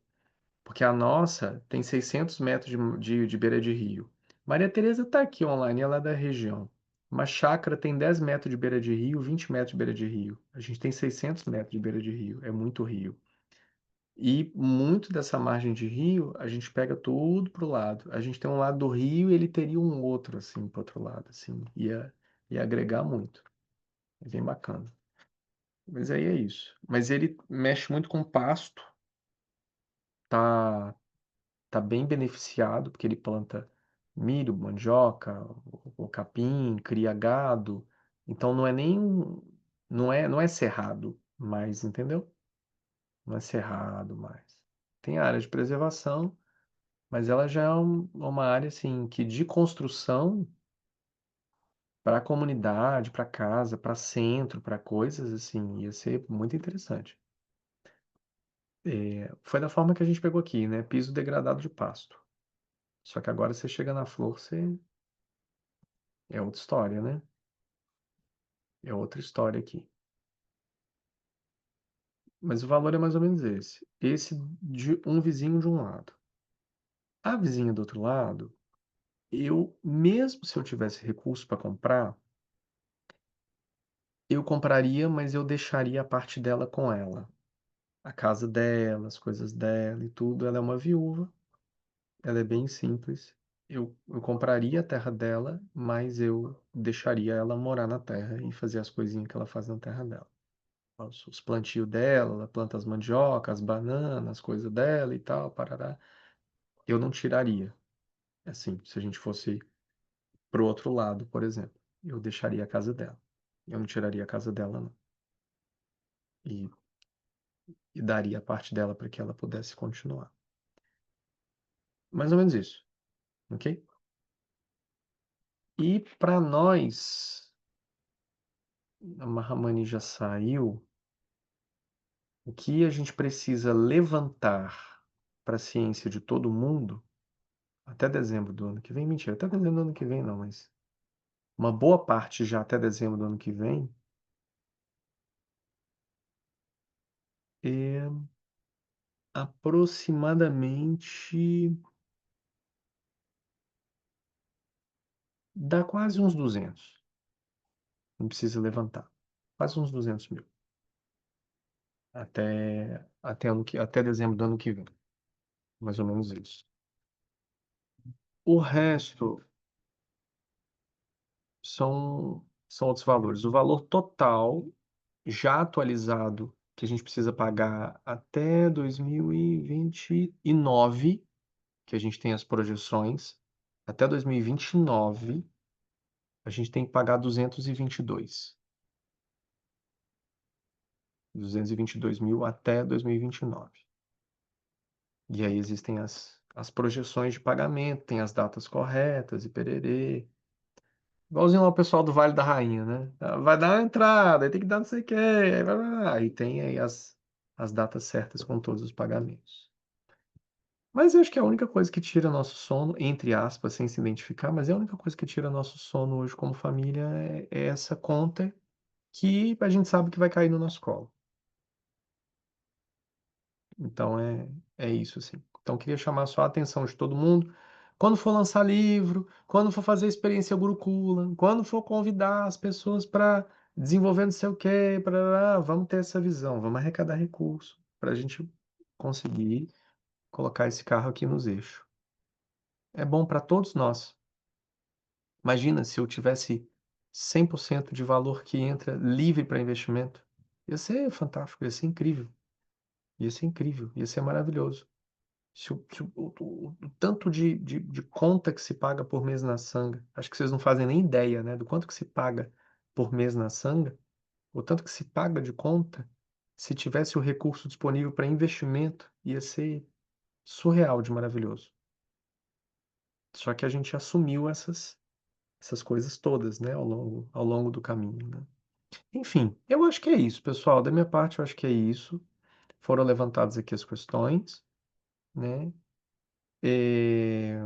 [SPEAKER 1] Porque a nossa tem 600 metros de beira de rio. Maria Tereza está aqui online, ela é da região. Uma chácara tem 10 metros de beira de rio, 20 metros de beira de rio. A gente tem 600 metros de beira de rio. É muito rio. E muito dessa margem de rio, a gente pega tudo pro lado. A gente tem um lado do rio e ele teria um outro, assim, pro outro lado, assim. Ia agregar muito. É bem bacana. Mas aí é isso. Mas ele mexe muito com pasto, tá, tá bem beneficiado, porque ele planta milho, mandioca, o capim, cria gado. Então não é cerrado mais, entendeu? Não é cerrado mais. Tem área de preservação, mas ela já é uma área assim que de construção para a comunidade, para casa, para centro, para coisas assim, ia ser muito interessante. Foi da forma que a gente pegou aqui, né? Piso degradado de pasto. Só que agora você chega na flor, é outra história, né? É outra história aqui. Mas o valor é mais ou menos esse. Esse de um vizinho de um lado. A vizinha do outro lado, mesmo se eu tivesse recurso para comprar, eu compraria, mas eu deixaria a parte dela com ela. A casa dela, as coisas dela e tudo. Ela é uma viúva, ela é bem simples. Eu compraria a terra dela, mas eu deixaria ela morar na terra e fazer as coisinhas que ela faz na terra dela. Os plantios dela, ela planta as mandiocas, as bananas, as coisas dela e tal, parará. Eu não tiraria. Assim, se a gente fosse pro outro lado, por exemplo, eu deixaria a casa dela. Eu não tiraria a casa dela, não. E, e daria a parte dela para que ela pudesse continuar. Mais ou menos isso, ok? E para nós, a Mahamani já saiu. O que a gente precisa levantar para a ciência de todo mundo, até dezembro do ano que vem, mentira, até dezembro do ano que vem não, mas uma boa parte já até dezembro do ano que vem, é aproximadamente dá quase uns 200. Não precisa levantar. Quase uns 200 mil. Até dezembro do ano que vem. Mais ou menos isso. O resto são outros valores. O valor total, já atualizado, que a gente precisa pagar até 2029, que a gente tem as projeções, até 2029, a gente tem que pagar 222. 222 mil até 2029. E aí existem as projeções de pagamento, tem as datas corretas e pererê. Igualzinho lá o pessoal do Vale da Rainha, né? Vai dar uma entrada, aí tem que dar não sei o quê, aí tem aí as datas certas com todos os pagamentos. Mas eu acho que é a única coisa que tira nosso sono, entre aspas, sem se identificar, mas é a única coisa que tira nosso sono hoje como família é essa conta que a gente sabe que vai cair no nosso colo. Então é isso, assim. Então queria chamar só a atenção de todo mundo. Quando for lançar livro, quando for fazer experiência Gurukula, quando for convidar as pessoas para desenvolver não sei o quê, vamos ter essa visão, vamos arrecadar recurso para a gente conseguir colocar esse carro aqui nos eixos. É bom para todos nós. Imagina se eu tivesse 100% de valor que entra livre para investimento. Ia ser fantástico, ia ser incrível. Ia ser incrível, ia ser maravilhoso. Se o tanto de conta que se paga por mês na Sanga, acho que vocês não fazem nem ideia, né, do quanto que se paga por mês na Sanga, o tanto que se paga de conta, se tivesse o recurso disponível para investimento, ia ser surreal de maravilhoso. Só que a gente assumiu essas coisas todas, né, ao longo do caminho, né? Enfim, eu acho que é isso, pessoal. Da minha parte, eu acho que é isso. Foram levantadas aqui as questões, né? Eh,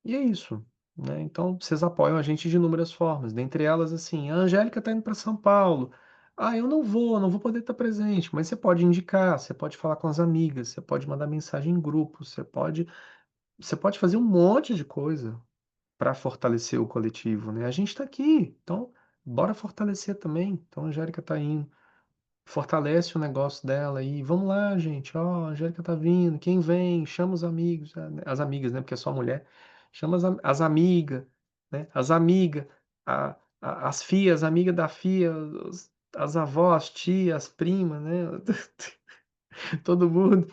[SPEAKER 1] E é isso, né? Então, vocês apoiam a gente de inúmeras formas. Dentre elas, assim, a Angélica está indo para São Paulo. Ah, eu não vou poder estar presente, mas você pode indicar, você pode falar com as amigas, você pode mandar mensagem em grupo, você pode fazer um monte de coisa para fortalecer o coletivo, né? A gente está aqui, então bora fortalecer também. Então, a Angélica está indo. Fortalece o negócio dela aí. Vamos lá, gente. Ó, a Angélica tá vindo. Quem vem? Chama os amigos, as amigas, né? Porque é só mulher. Chama as amigas, né? As amigas, as filhas, amiga da filha, as avós, tias, primas, né? Todo mundo.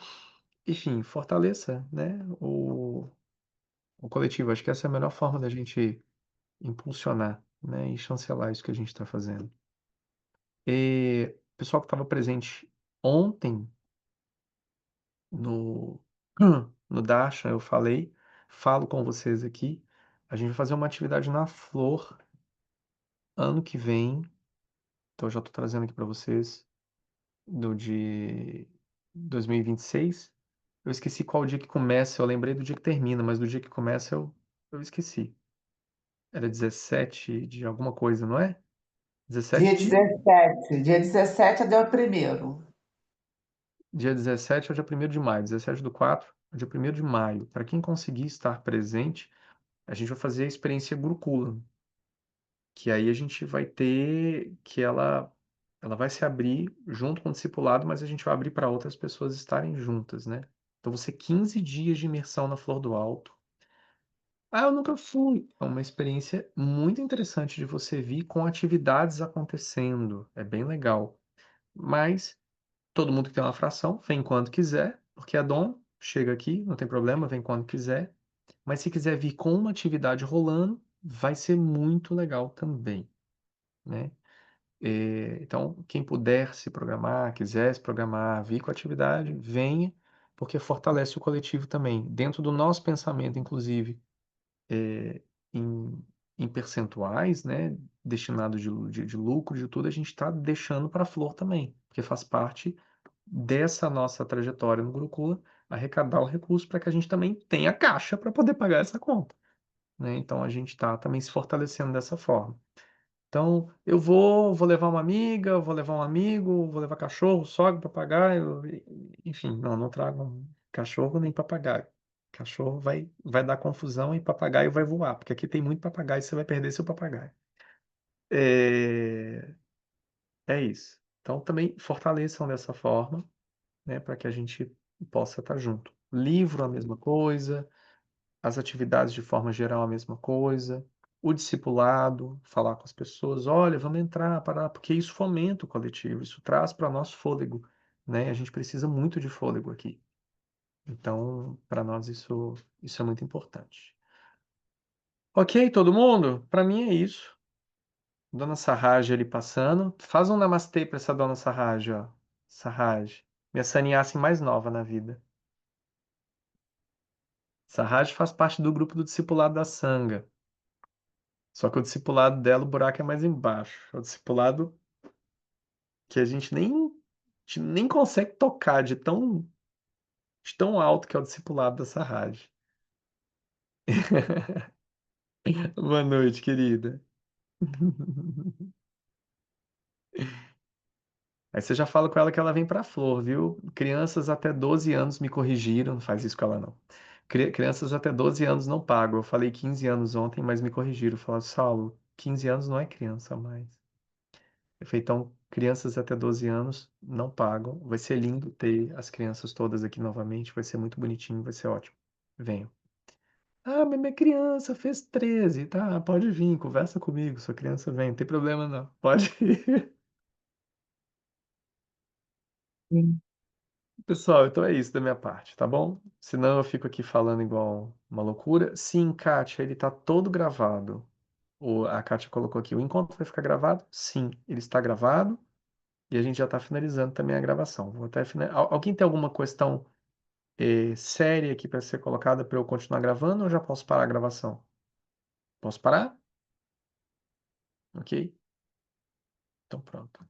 [SPEAKER 1] Enfim, fortaleça, né? O coletivo. Acho que essa é a melhor forma da gente impulsionar, né? E chancelar isso que a gente está fazendo. E o pessoal que estava presente ontem no, no Dacha, eu falo com vocês aqui. A gente vai fazer uma atividade na Flor ano que vem. Então, eu já estou trazendo aqui para vocês do de 2026. Eu esqueci qual dia que começa, eu lembrei do dia que termina, mas do dia que começa eu esqueci. Era 17 de alguma coisa, não é? 17
[SPEAKER 9] Dia 17 é dia 1º.
[SPEAKER 1] dia 17 é o dia 1º de maio, 17/4 é o dia 1º de maio. Para quem conseguir estar presente, a gente vai fazer a experiência Gurukula, que aí a gente vai ter que ela vai se abrir junto com o discipulado, mas a gente vai abrir para outras pessoas estarem juntas, né? Então, vão ser 15 dias de imersão na Flor do Alto. Ah, eu nunca fui. É uma experiência muito interessante de você vir com atividades acontecendo. É bem legal. Mas todo mundo que tem uma fração, vem quando quiser, porque é dom, chega aqui, não tem problema, vem quando quiser. Mas se quiser vir com uma atividade rolando, vai ser muito legal também, né? Então, quem puder se programar, quiser se programar, vir com a atividade, venha, porque fortalece o coletivo também. Dentro do nosso pensamento, inclusive, é, em percentuais, né, destinados de lucro, de tudo, a gente está deixando para a flor também. porque faz parte dessa nossa trajetória no Gurucula arrecadar o recurso para que a gente também tenha caixa para poder pagar essa conta, né? Então a gente está também se fortalecendo dessa forma. Então, eu vou levar uma amiga, vou levar um amigo, vou levar cachorro, sogro, papagaio, enfim, não trago cachorro nem papagaio. Cachorro vai dar confusão e papagaio vai voar, porque aqui tem muito papagaio e você vai perder seu papagaio. É, é isso. Então, também fortaleçam dessa forma, né, para que a gente possa estar junto. Livro, a mesma coisa. As atividades de forma geral a mesma coisa, o discipulado, falar com as pessoas, olha, vamos entrar, parar, porque isso fomenta o coletivo, isso traz para nós fôlego, né? A gente precisa muito de fôlego aqui. Então, para nós isso é muito importante. Ok, todo mundo? Para mim é isso. Dona Sarraj ali passando. Faz um namastê para essa Dona Sarraj, ó. Sarraj. Minha sannyasi mais nova na vida. Sarraj faz parte do grupo do discipulado da Sangha. Só que o discipulado dela, o buraco é mais embaixo. É o discipulado que a gente nem consegue tocar de tão alto que é o discipulado da Sarraj. Boa noite, querida. Aí você já fala com ela que ela vem pra flor, viu? Crianças até 12 anos me corrigiram, não faz isso com ela não. Crianças até 12 anos não pagam. Eu falei 15 anos ontem, mas me corrigiram. Falaram, Saulo, 15 anos não é criança mais. Eu falei, então, crianças até 12 anos não pagam. Vai ser lindo ter as crianças todas aqui novamente. Vai ser muito bonitinho, vai ser ótimo. Venham. Ah, mas minha criança fez 13. Tá, pode vir, conversa comigo. Sua criança vem, não tem problema não. Pode ir. Hum. Pessoal, então é isso da minha parte, tá bom? Senão eu fico aqui falando igual uma loucura. Sim, Kátia, ele tá todo gravado. A Kátia colocou aqui, o encontro vai ficar gravado? Sim, ele está gravado. E a gente já está finalizando também a gravação. Vou até Alguém tem alguma questão séria aqui para ser colocada para eu continuar gravando ou já posso parar a gravação? Posso parar? Ok? Então pronto.